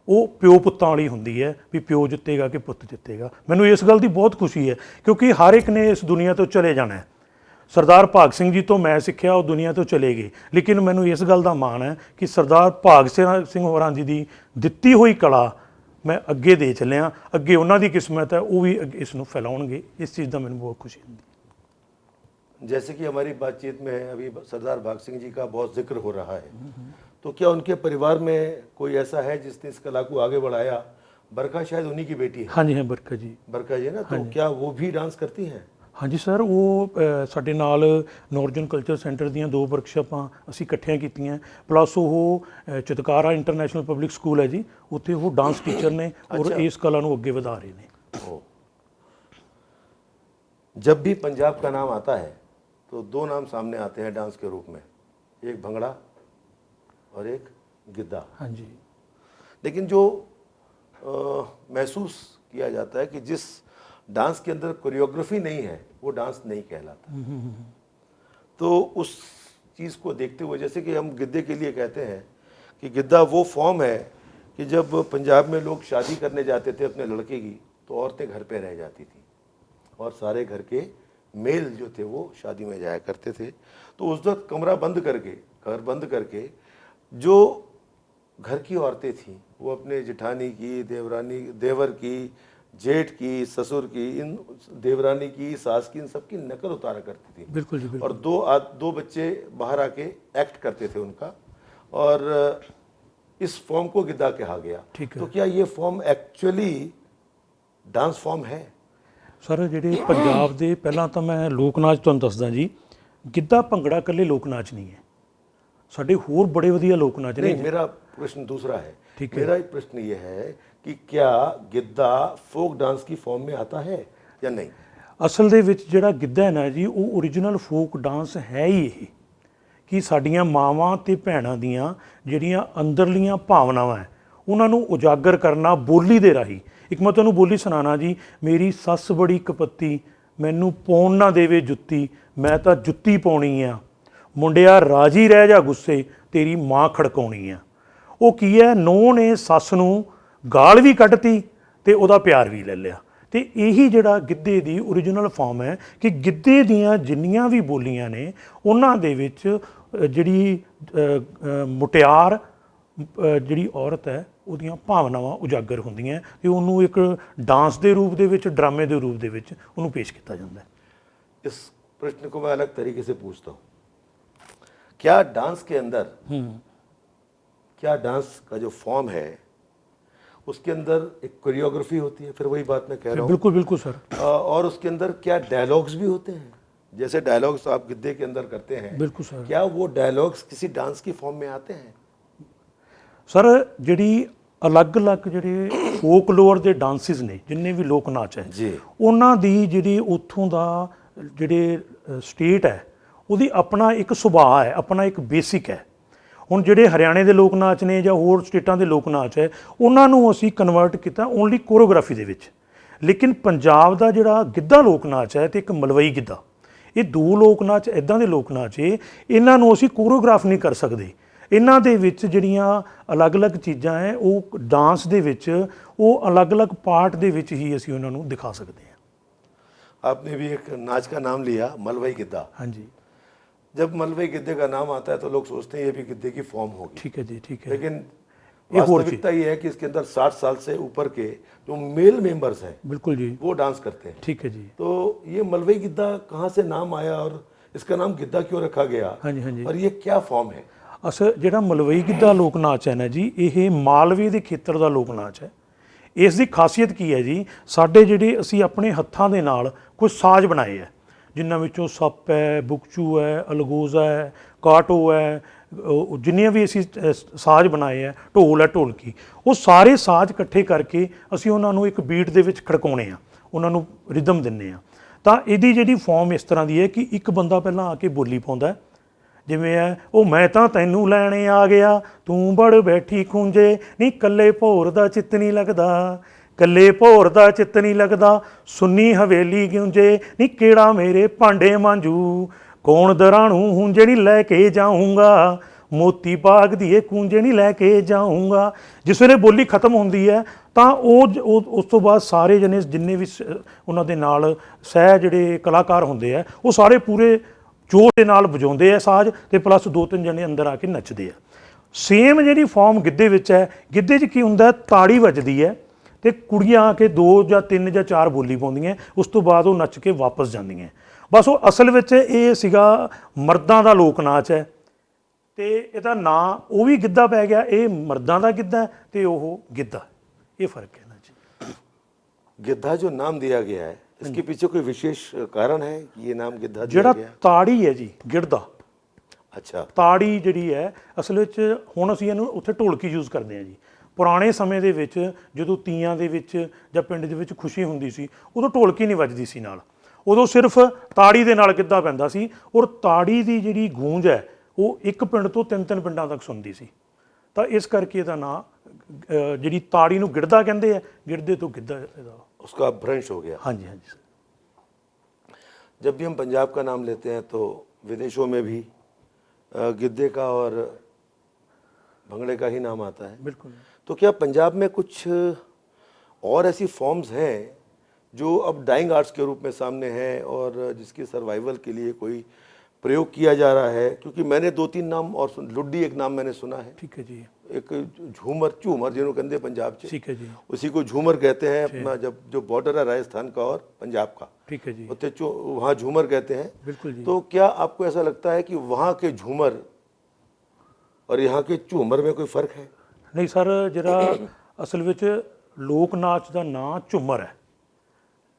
S2: ਉਹ ਪਿਓ ਪੁੱਤਾਂ ਵਾਲੀ ਹੁੰਦੀ ਹੈ ਵੀ ਪਿਓ ਜਿੱਤੇਗਾ ਕਿ ਪੁੱਤ ਜਿੱਤੇਗਾ। ਮੈਨੂੰ ਇਸ ਗੱਲ ਦੀ ਬਹੁਤ ਖੁਸ਼ੀ ਹੈ ਕਿਉਂਕਿ ਹਰ ਇੱਕ ਨੇ ਇਸ ਦੁਨੀਆ ਤੋਂ ਚਲੇ ਜਾਣਾ ਹੈ। ਸਰਦਾਰ ਭਾਗ ਸਿੰਘ ਜੀ ਤੋਂ ਮੈਂ ਸਿੱਖਿਆ, ਉਹ ਦੁਨੀਆ ਤੋਂ ਚਲੇ ਗਏ, ਲੇਕਿਨ ਮੈਨੂੰ ਇਸ ਗੱਲ ਦਾ ਮਾਣ ਹੈ ਕਿ ਸਰਦਾਰ ਭਾਗ ਸਿੰਘ ਹੋਰਾਂ ਜੀ ਦੀ ਦਿੱਤੀ ਹੋਈ ਕਲਾ ਮੈਂ ਅੱਗੇ ਦੇ ਚੱਲਿਆ। ਅੱਗੇ ਉਹਨਾਂ ਦੀ ਕਿਸਮਤ ਹੈ, ਉਹ ਵੀ ਇਸ ਨੂੰ ਫੈਲਾਉਣਗੇ। ਇਸ ਚੀਜ਼ ਦਾ ਮੈਨੂੰ ਬਹੁਤ ਖੁਸ਼ੀ ਹੁੰਦੀ ਹੈ।
S1: जैसे कि हमारी बातचीत में अभी सरदार भाग सिंह जी का बहुत जिक्र हो रहा है, तो क्या उनके परिवार में कोई ऐसा है जिसने इस कला को आगे बढ़ाया? बरखा शायद उन्हीं की बेटी है।
S2: हाँ जी, हाँ बरखा जी।
S1: बरखा जी ना, तो क्या वो भी डांस करती हैं?
S2: ਹਾਂਜੀ ਸਰ, ਉਹ ਸਾਡੇ ਨਾਲ ਨੌਰਜਨ ਕਲਚਰ ਸੈਂਟਰ ਦੀਆਂ 2 ਵਰਕਸ਼ਾਪਾਂ ਅਸੀਂ ਇਕੱਠੀਆਂ ਕੀਤੀਆਂ, ਪਲੱਸ ਉਹ ਚਿਤਕਾਰਾ ਇੰਟਰਨੈਸ਼ਨਲ ਪਬਲਿਕ ਸਕੂਲ ਹੈ ਜੀ, ਉੱਥੇ ਉਹ ਡਾਂਸ ਟੀਚਰ ਨੇ ਔਰ ਇਸ ਕਲਾ ਨੂੰ ਅੱਗੇ ਵਧਾ ਰਹੇ ਨੇ।
S1: जब भी पंजाब का नाम आता है तो 2 नाम सामने आते हैं डांस के रूप में, एक भंगड़ा और एक गिद्धा।
S2: हाँ जी।
S1: लेकिन जो महसूस किया जाता है कि जिस डांस के अंदर कोरियोग्राफी नहीं है वो डांस नहीं कहलाता। तो उस चीज़ को देखते हुए, जैसे कि हम गिद्धे के लिए कहते हैं कि गिद्धा वो फॉर्म है कि जब पंजाब में लोग शादी करने जाते थे अपने लड़के की, तो औरतें घर पे रह जाती थी और सारे घर के मेल जो थे वो शादी में जाया करते थे। तो उस वक्त कमरा बंद करके, घर बंद करके जो घर की औरतें थीं, वो अपने जेठानी की, देवरानी, देवर की, जेठ की, ससुर की, इन देवरानी की, सास की, इन सब की नकल उतारा करती थी।
S2: बिल्कुल जी,
S1: और
S2: बिल्कुल।
S1: दो बच्चे बाहर आके एक्ट करते थे उनका, और इस फॉर्म को गिद्दा कहा गया।
S2: ठीक
S1: तो
S2: है
S1: क्या ये फॉर्म एक्चुअली डांस फॉर्म है?
S2: ਸਰ, ਜਿਹੜੇ ਪੰਜਾਬ ਦੇ, ਪਹਿਲਾਂ ਤਾਂ ਮੈਂ ਲੋਕ ਨਾਚ ਤੁਹਾਨੂੰ ਦੱਸਦਾ ਜੀ। ਗਿੱਧਾ ਭੰਗੜਾ ਇਕੱਲੇ ਲੋਕ ਨਾਚ ਨਹੀਂ ਹੈ, ਸਾਡੇ ਹੋਰ ਬੜੇ ਵਧੀਆ ਲੋਕ ਨਾਚ ਨੇ।
S1: नहीं, मेरा प्रश्न दूसरा है।
S2: ठीक है।
S1: मेरा प्रश्न ये है कि क्या गिद्दा फोक डांस की फॉर्म में आता है या नहीं?
S2: ਅਸਲ ਦੇ ਵਿੱਚ ਜਿਹੜਾ ਗਿੱਧਾ ਹੈ ਨਾ ਜੀ, ਉਹ ਓਰੀਜਨਲ ਫੋਕ ਡਾਂਸ ਹੈ ਹੀ ਇਹ, ਕਿ ਸਾਡੀਆਂ ਮਾਵਾਂ ਤੇ ਭੈਣਾਂ ਦੀਆਂ ਜਿਹੜੀਆਂ ਅੰਦਰਲੀਆਂ ਭਾਵਨਾਵਾਂ ਹੈ ਉਹਨਾਂ ਨੂੰ ਉਜਾਗਰ ਕਰਨਾ ਬੋਲੀ ਦੇ ਰਾਹੀਂ। ਇੱਕ ਮੈਂ ਤੁਹਾਨੂੰ ਬੋਲੀ ਸੁਣਾਉਣਾ ਜੀ। ਮੇਰੀ ਸੱਸ ਬੜੀ ਕਪੱਤੀ, ਮੈਨੂੰ ਪਾਉਣ ਨਾ ਦੇਵੇ ਜੁੱਤੀ, ਮੈਂ ਤਾਂ ਜੁੱਤੀ ਪਾਉਣੀ ਆ, ਮੁੰਡਿਆ ਰਾਜੀ ਰਹਿ ਜਾ ਗੁੱਸੇ, ਤੇਰੀ ਮਾਂ ਖੜਕਾਉਣੀ ਆ। ਉਹ ਕੀ ਹੈ, ਨੂੰਹ ਨੇ ਸੱਸ ਨੂੰ ਗਾਲ ਵੀ ਕੱਢਤੀ ਤੇ ਉਹਦਾ ਪਿਆਰ ਵੀ ਲੈ ਲਿਆ। ਤੇ ਇਹੀ ਜਿਹੜਾ ਗਿੱਧੇ ਦੀ ਓਰੀਜਨਲ ਫਾਰਮ ਹੈ, ਕਿ ਗਿੱਧੇ ਦੀਆਂ ਜਿੰਨੀਆਂ ਵੀ ਬੋਲੀਆਂ ਨੇ ਉਹਨਾਂ ਦੇ ਵਿੱਚ ਜਿਹੜੀ ਮੁਟਿਆਰ ਜਿਹੜੀ ਔਰਤ ਹੈ ਉਹਦੀਆਂ ਭਾਵਨਾਵਾਂ ਉਜਾਗਰ ਹੁੰਦੀਆਂ ਤੇ ਉਹਨੂੰ ਇੱਕ ਡਾਂਸ ਦੇ ਰੂਪ ਦੇ ਵਿੱਚ, ਡਰਾਮੇ ਦੇ ਰੂਪ ਦੇ ਵਿੱਚ ਉਹਨੂੰ ਪੇਸ਼ ਕੀਤਾ ਜਾਂਦਾ ਹੈ।
S1: इस प्रश्न को मैं अलग तरीके से पूछता हूँ। क्या डांस के अंदर, क्या डांस का जो फॉर्म है उसके अंदर एक कोरियोग्राफी होती है? फिर वही बात मैं कह रहा हूँ।
S2: बिल्कुल बिल्कुल सर।
S1: और उसके अंदर क्या डायलॉग्स भी होते हैं? जैसे डायलॉग्स आप गिद्दे के अंदर करते हैं,
S2: बिल्कुल सर।
S1: क्या वो डायलॉग्स किसी डांस की फॉर्म में आते हैं?
S2: ਸਰ, ਜਿਹੜੀ ਅਲੱਗ-ਅਲੱਗ ਜਿਹੜੇ ਫੋਕਲੋਰ ਦੇ ਡਾਂਸਿਸ ਨੇ, ਜਿੰਨੇ ਵੀ ਲੋਕ ਨਾਚ ਹੈ
S1: ਜੀ,
S2: ਉਹਨਾਂ ਦੀ ਜਿਹੜੀ ਉੱਥੋਂ ਦਾ ਜਿਹੜੇ ਸਟੇਟ ਹੈ ਉਹਦੀ ਆਪਣਾ ਇੱਕ ਸੁਭਾਅ ਹੈ, ਆਪਣਾ ਇੱਕ ਬੇਸਿਕ ਹੈ। ਹੁਣ ਜਿਹੜੇ ਹਰਿਆਣੇ ਦੇ ਲੋਕ ਨਾਚ ਨੇ ਜਾਂ ਹੋਰ ਸਟੇਟਾਂ ਦੇ ਲੋਕ ਨਾਚ ਹੈ, ਉਹਨਾਂ ਨੂੰ ਅਸੀਂ ਕਨਵਰਟ ਕੀਤਾ ਓਨਲੀ ਕੋਰੀਓਗ੍ਰਾਫੀ ਦੇ ਵਿੱਚ। ਲੇਕਿਨ ਪੰਜਾਬ ਦਾ ਜਿਹੜਾ ਗਿੱਧਾ ਲੋਕ ਨਾਚ ਹੈ ਤੇ ਇੱਕ ਮਲਵਈ ਗਿੱਧਾ, ਇਹ ਦੋ ਲੋਕ ਨਾਚ ਇੱਦਾਂ ਦੇ ਲੋਕ ਨਾਚ ਹੈ, ਇਹਨਾਂ ਨੂੰ ਅਸੀਂ ਕੋਰੀਓਗ੍ਰਾਫ ਨਹੀਂ ਕਰ ਸਕਦੇ। ਇਹਨਾਂ ਦੇ ਵਿੱਚ ਜਿਹੜੀਆਂ ਅਲੱਗ-ਅਲੱਗ ਚੀਜ਼ਾਂ ਹੈ, ਉਹ ਡਾਂਸ ਦੇ ਵਿੱਚ, ਉਹ ਅਲੱਗ-ਅਲੱਗ ਪਾਰਟ ਦੇ ਵਿੱਚ ਹੀ ਅਸੀਂ ਉਹਨਾਂ ਨੂੰ ਦਿਖਾ ਸਕਦੇ ਹਾਂ।
S1: आपने भी एक नाच का नाम लिया, मलवई गिद्दा।
S2: ਹਾਂਜੀ,
S1: जब मलवई गिद्दे का नाम आता है तो लोग सोचते हैं ये भी गिद्दे की फॉर्म होगी,
S2: ਠੀਕ ਹੈ ਜੀ, ठीक है।
S1: लेकिन
S2: एक और
S1: वास्तविकता ये है कि इसके अंदर 60 साल से ऊपर के जो मेल मेंबर्स हैं
S2: बिल्कुल जी,
S1: वो डांस करते हैं।
S2: ठीक है जी।
S1: तो ये मलवई गिद्दा कहाँ से नाम आया और इसका नाम गिद्दा क्यों रखा गया,
S2: हाँ जी, हाँ जी।
S1: और ये क्या फॉर्म है?
S2: ਅਸਲ ਜਿਹੜਾ ਮਲਵਈ ਗਿੱਧਾ ਲੋਕ ਨਾਚ ਹੈ ਨਾ ਜੀ, ਇਹ ਮਾਲਵੇ ਦੇ ਖੇਤਰ ਦਾ ਲੋਕ ਨਾਚ ਹੈ। ਇਸ ਦੀ ਖਾਸੀਅਤ ਕੀ ਹੈ ਜੀ, ਸਾਡੇ ਜਿਹੜੇ ਅਸੀਂ ਆਪਣੇ ਹੱਥਾਂ ਦੇ ਨਾਲ ਕੁਝ ਸਾਜ਼ ਬਣਾਏ ਹੈ, ਜਿਨ੍ਹਾਂ ਵਿੱਚੋਂ ਸੱਪ ਹੈ, ਬੁਕਚੂ ਹੈ, ਅਲਗੋਜ਼ਾ ਹੈ, ਕਾਟੋ ਹੈ, ਜਿੰਨੀਆਂ ਵੀ ਅਸੀਂ ਸਾਜ਼ ਬਣਾਏ ਹੈ, ਢੋਲ ਹੈ, ਢੋਲਕੀ, ਉਹ ਸਾਰੇ ਸਾਜ਼ ਇਕੱਠੇ ਕਰਕੇ ਅਸੀਂ ਉਹਨਾਂ ਨੂੰ ਇੱਕ ਬੀਟ ਦੇ ਵਿੱਚ ਖੜਕਾਉਣੇ ਆ, ਉਹਨਾਂ ਨੂੰ ਰਿਦਮ ਦਿੰਦੇ ਆ। ਤਾਂ ਇਹਦੀ ਜਿਹੜੀ ਫਾਰਮ ਇਸ ਤਰ੍ਹਾਂ ਦੀ ਹੈ ਕਿ ਇੱਕ ਬੰਦਾ ਪਹਿਲਾਂ ਆ ਕੇ ਬੋਲੀ ਪਾਉਂਦਾ, ਜਿਵੇਂ ਹੈ, ਉਹ ਮੈਂ ਤਾਂ ਤੈਨੂੰ ਲੈਣੇ ਆ ਗਿਆ, ਤੂੰ ਬੜ ਬੈਠੀ ਖੂੰਜੇ, ਨਹੀਂ ਕੱਲੇ ਭੋਰ ਦਾ ਚਿੱਤ ਨਹੀਂ ਲੱਗਦਾ, ਕੱਲੇ ਭੋਰ ਦਾ ਚਿੱਤ ਨਹੀਂ ਲੱਗਦਾ, ਸੁੰਨੀ ਹਵੇਲੀ ਗੂੰਜੇ, ਨਹੀਂ ਕਿਹੜਾ ਮੇਰੇ ਭਾਂਡੇ ਮਾਂਜੂ, ਕੌਣ ਦਰਾਣੂ ਹੁੰਜੇ ਨਹੀਂ ਲੈ ਕੇ ਜਾਊਂਗਾ, ਮੋਤੀ ਬਾਗ ਦੀਏ ਕੂੰਜੇ ਨਹੀਂ ਲੈ ਕੇ ਜਾਊਂਗਾ। ਜਿਸ ਵੇਲੇ ਬੋਲੀ ਖਤਮ ਹੁੰਦੀ ਹੈ ਤਾਂ ਉਸ ਤੋਂ ਬਾਅਦ ਸਾਰੇ ਜਣੇ, ਜਿੰਨੇ ਵੀ ਉਹਨਾਂ ਦੇ ਨਾਲ ਸਹਿ ਜਿਹੜੇ ਕਲਾਕਾਰ ਹੁੰਦੇ ਆ, ਉਹ ਸਾਰੇ ਪੂਰੇ ਜ਼ੋਰ ਦੇ ਨਾਲ ਵਜਾਉਂਦੇ ਆ ਸਾਜ਼, ਤੇ ਪਲੱਸ 2-3 ਜਣੇ ਅੰਦਰ ਆ ਕੇ ਨੱਚਦੇ ਆ। ਸੇਮ ਜਿਹੜੀ ਫਾਰਮ ਗਿੱਧੇ ਵਿੱਚ ਹੈ, ਗਿੱਧੇ 'ਚ ਕੀ ਹੁੰਦਾ, ਤਾੜੀ ਵੱਜਦੀ ਹੈ ਤੇ ਕੁੜੀਆਂ ਆ ਕੇ 2 ਜਾਂ 3 ਜਾਂ 4 ਬੋਲੀ ਪਾਉਂਦੀਆਂ, ਉਸ ਤੋਂ ਬਾਅਦ ਉਹ ਨੱਚ ਕੇ ਵਾਪਸ ਜਾਂਦੀਆਂ। ਬਸ ਉਹ ਅਸਲ ਵਿੱਚ ਇਹ ਸੀਗਾ ਮਰਦਾਂ ਦਾ ਲੋਕ ਨਾਚ ਹੈ, ਤੇ ਇਹਦਾ ਨਾਂ ਉਹ ਵੀ ਗਿੱਧਾ ਪੈ ਗਿਆ। ਇਹ ਮਰਦਾਂ ਦਾ ਗਿੱਧਾ ਤੇ ਉਹ ਗਿੱਧਾ, ਇਹ ਫਰਕ ਹੈ ਨਾ ਜੀ।
S1: गिद्धा जो नाम दिया गया है, इसके पीछे कोई विशेष कारण है कि ये नाम गिद्धा दिया
S2: ਜਿਹੜਾ
S1: गया?
S2: ਤਾੜੀ ਹੈ ਜੀ, ਗਿੜਦਾ
S1: अच्छा,
S2: ਤਾੜੀ ਜਿਹੜੀ ਹੈ, ਅਸਲ ਵਿੱਚ ਹੁਣ ਅਸੀਂ ਇਹਨੂੰ ਉੱਥੇ ਢੋਲਕੀ ਯੂਜ਼ ਕਰਦੇ ਹਾਂ ਜੀ। ਪੁਰਾਣੇ ਸਮੇਂ ਦੇ ਵਿੱਚ ਜਦੋਂ ਤੀਆਂ ਦੇ ਵਿੱਚ ਜਾਂ ਪਿੰਡ ਦੇ ਵਿੱਚ ਖੁਸ਼ੀ ਹੁੰਦੀ ਸੀ, ਉਦੋਂ ਢੋਲਕੀ ਨਹੀਂ ਵੱਜਦੀ ਸੀ ਨਾਲ, ਉਦੋਂ ਸਿਰਫ ਤਾੜੀ ਦੇ ਨਾਲ ਗਿੱਧਾ ਪੈਂਦਾ ਸੀ। ਔਰ ਤਾੜੀ ਦੀ ਜਿਹੜੀ ਗੂੰਜ ਹੈ ਉਹ ਇੱਕ ਪਿੰਡ ਤੋਂ 3-3 ਪਿੰਡਾਂ ਤੱਕ ਸੁਣਦੀ ਸੀ। ਤਾਂ ਇਸ ਕਰਕੇ ਇਹਦਾ ਨਾਂ ਜਿਹੜੀ ਤਾੜੀ ਨੂੰ ਗਿੜਦਾ ਕਹਿੰਦੇ ਆ, ਗਿੜਦੇ ਤੋਂ ਗਿੱਧਾ ਇਹਦਾ।
S1: उसका भ्रंश हो गया।
S2: हाँ जी, हाँ जी।
S1: जब भी हम पंजाब का नाम लेते हैं तो विदेशों में भी गिद्दे का और भंगड़े का ही नाम आता है।
S2: बिल्कुल।
S1: तो क्या पंजाब में कुछ और ऐसी फॉर्म्स हैं जो अब डाइंग आर्ट्स के रूप में सामने हैं और जिसकी सर्वाइवल के लिए कोई प्रयोग किया जा रहा है? क्योंकि मैंने 2-3 नाम और लुड्डी एक नाम मैंने सुना है,
S2: ठीक है जी।
S1: एक झूमर झूमर जिन्होंने कहते हैं पंजाब से,
S2: ठीक है जी,
S1: उसी को झूमर कहते हैं अपना, जब जो बॉर्डर है राजस्थान का और पंजाब का,
S2: ठीक है जी,
S1: होते वहाँ झूमर कहते हैं।
S2: बिल्कुल जी।
S1: तो क्या आपको ऐसा लगता है कि वहाँ के झूमर और यहाँ के झूमर में कोई फर्क है?
S2: ਨਹੀਂ ਸਰ, ਜਿਹੜਾ ਅਸਲ ਵਿੱਚ ਲੋਕ ਨਾਚ ਦਾ ਨਾਂ ਝੂਮਰ ਹੈ,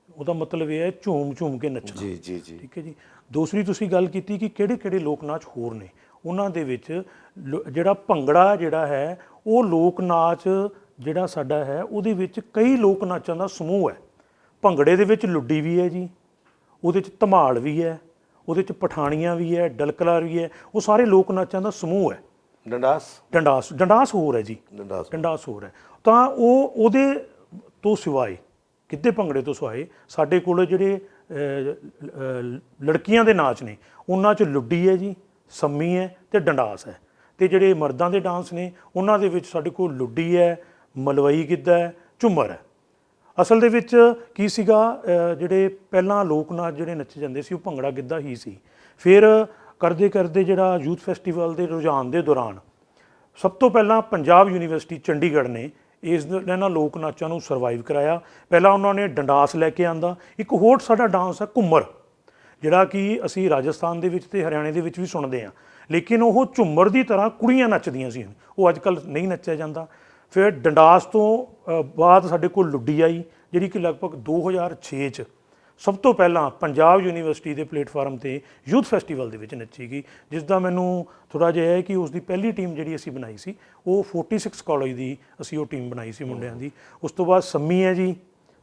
S2: ਉਹਦਾ ਮਤਲਬ ਇਹ ਹੈ ਝੂਮ ਝੂਮ ਕੇ ਨੱਚਣਾ।
S1: जी जी जी।
S2: ਠੀਕ ਹੈ ਜੀ। ਦੂਸਰੀ ਤੁਸੀਂ ਗੱਲ ਕੀਤੀ ਕਿ ਕਿਹੜੇ ਕਿਹੜੇ ਲੋਕ ਨਾਚ ਹੋਰ ਨੇ, ਉਹਨਾਂ ਦੇ ਵਿੱਚ ਜਿਹੜਾ ਭੰਗੜਾ ਜਿਹੜਾ ਹੈ ਉਹ ਲੋਕ ਨਾਚ ਜਿਹੜਾ ਸਾਡਾ ਹੈ ਉਹਦੇ ਵਿੱਚ ਕਈ ਲੋਕ ਨਾਚਾਂ ਦਾ ਸਮੂਹ ਹੈ। ਭੰਗੜੇ ਦੇ ਵਿੱਚ ਲੁੱਡੀ ਵੀ ਹੈ ਜੀ, ਉਹਦੇ 'ਚ ਧਮਾਲ ਵੀ ਹੈ, ਉਹਦੇ 'ਚ ਪਠਾਣੀਆਂ ਵੀ ਹੈ, ਡਲਕਲਾਰ ਵੀ ਹੈ, ਉਹ ਸਾਰੇ ਲੋਕ ਨਾਚਾਂ ਦਾ ਸਮੂਹ ਹੈ।
S1: डंडास
S2: ਡੰਡਾਸ ਹੋਰ ਹੈ ਜੀ,
S1: डंडास
S2: ਡੰਡਾਸ ਹੋਰ ਹੈ। ਤਾਂ ਉਹਦੇ ਤੋਂ ਸਿਵਾਏ, ਗਿੱਧੇ ਭੰਗੜੇ ਤੋਂ ਸਿਵਾਏ ਸਾਡੇ ਕੋਲ ਜਿਹੜੇ ਲੜਕੀਆਂ ਦੇ ਨਾਚ ਨੇ ਉਹਨਾਂ 'ਚ ਲੁੱਡੀ ਹੈ ਜੀ, ਸੰਮੀ ਹੈ ਤੇ ਡੰਡਾਸ ਹੈ। ਤੇ ਜਿਹੜੇ ਮਰਦਾਂ ਦੇ ਡਾਂਸ ਨੇ ਉਹਨਾਂ ਦੇ ਵਿੱਚ ਸਾਡੇ ਕੋਲ ਲੁੱਡੀ ਹੈ, ਮਲਵਈ ਗਿੱਧਾ ਹੈ, ਝੂਮਰ ਹੈ। ਅਸਲ ਦੇ ਵਿੱਚ ਕੀ ਸੀਗਾ, ਜਿਹੜੇ ਪਹਿਲਾਂ ਲੋਕ ਨਾਚ ਜਿਹੜੇ ਨੱਚੇ ਜਾਂਦੇ ਸੀ ਉਹ ਭੰਗੜਾ ਗਿੱਧਾ ਹੀ ਸੀ। ਫਿਰ ਕਰਦੇ ਕਰਦੇ ਜਿਹੜਾ ਯੂਥ ਫੈਸਟੀਵਲ ਦੇ ਰੁਝਾਨ ਦੇ ਦੌਰਾਨ ਸਭ ਤੋਂ ਪਹਿਲਾਂ ਪੰਜਾਬ ਯੂਨੀਵਰਸਿਟੀ ਚੰਡੀਗੜ੍ਹ ਨੇ ਇਹਨਾਂ ਲੋਕ ਨਾਚਾਂ ਨੂੰ ਸਰਵਾਈਵ ਕਰਾਇਆ। ਪਹਿਲਾਂ ਉਹਨਾਂ ਨੇ ਡੰਡਾਸ ਲੈ ਕੇ ਆਂਦਾ। ਇੱਕ ਹੋਰ ਸਾਡਾ ਡਾਂਸ ਹੈ ਘੁੰਮਰ, ਜਿਹੜਾ ਕਿ ਅਸੀਂ ਰਾਜਸਥਾਨ ਦੇ ਵਿੱਚ ਤੇ ਹਰਿਆਣੇ ਦੇ ਵਿੱਚ ਵੀ ਸੁਣਦੇ ਹਾਂ, ਲੇਕਿਨ ਉਹ ਝੁੰਮਰ ਦੀ ਤਰ੍ਹਾਂ ਕੁੜੀਆਂ ਨੱਚਦੀਆਂ ਸੀ, ਉਹ ਅੱਜ ਕੱਲ੍ਹ ਨਹੀਂ ਨੱਚਿਆ ਜਾਂਦਾ। ਫਿਰ ਡੰਡਾਸ ਤੋਂ ਬਾਅਦ ਸਾਡੇ ਕੋਲ ਲੁੱਡੀ ਆਈ, ਜਿਹੜੀ ਕਿ ਲਗਭਗ 2006 'ਚ ਸਭ ਤੋਂ ਪਹਿਲਾਂ ਪੰਜਾਬ ਯੂਨੀਵਰਸਿਟੀ ਦੇ ਪਲੇਟਫਾਰਮ ਤੇ ਯੂਥ ਫੈਸਟੀਵਲ ਦੇ ਵਿੱਚ ਨੱਚੀ ਗਈ, ਜਿਸ ਦਾ ਮੈਨੂੰ ਥੋੜ੍ਹਾ ਜਿਹਾ ਹੈ ਕਿ ਉਸ ਦੀ ਪਹਿਲੀ ਟੀਮ ਜਿਹੜੀ ਅਸੀਂ ਬਣਾਈ ਸੀ ਉਹ 46 ਕਾਲਜ ਦੀ ਅਸੀਂ ਉਹ ਟੀਮ ਬਣਾਈ ਸੀ ਮੁੰਡਿਆਂ ਦੀ। ਉਸ ਤੋਂ ਬਾਅਦ ਸੰਮੀ ਹੈ ਜੀ,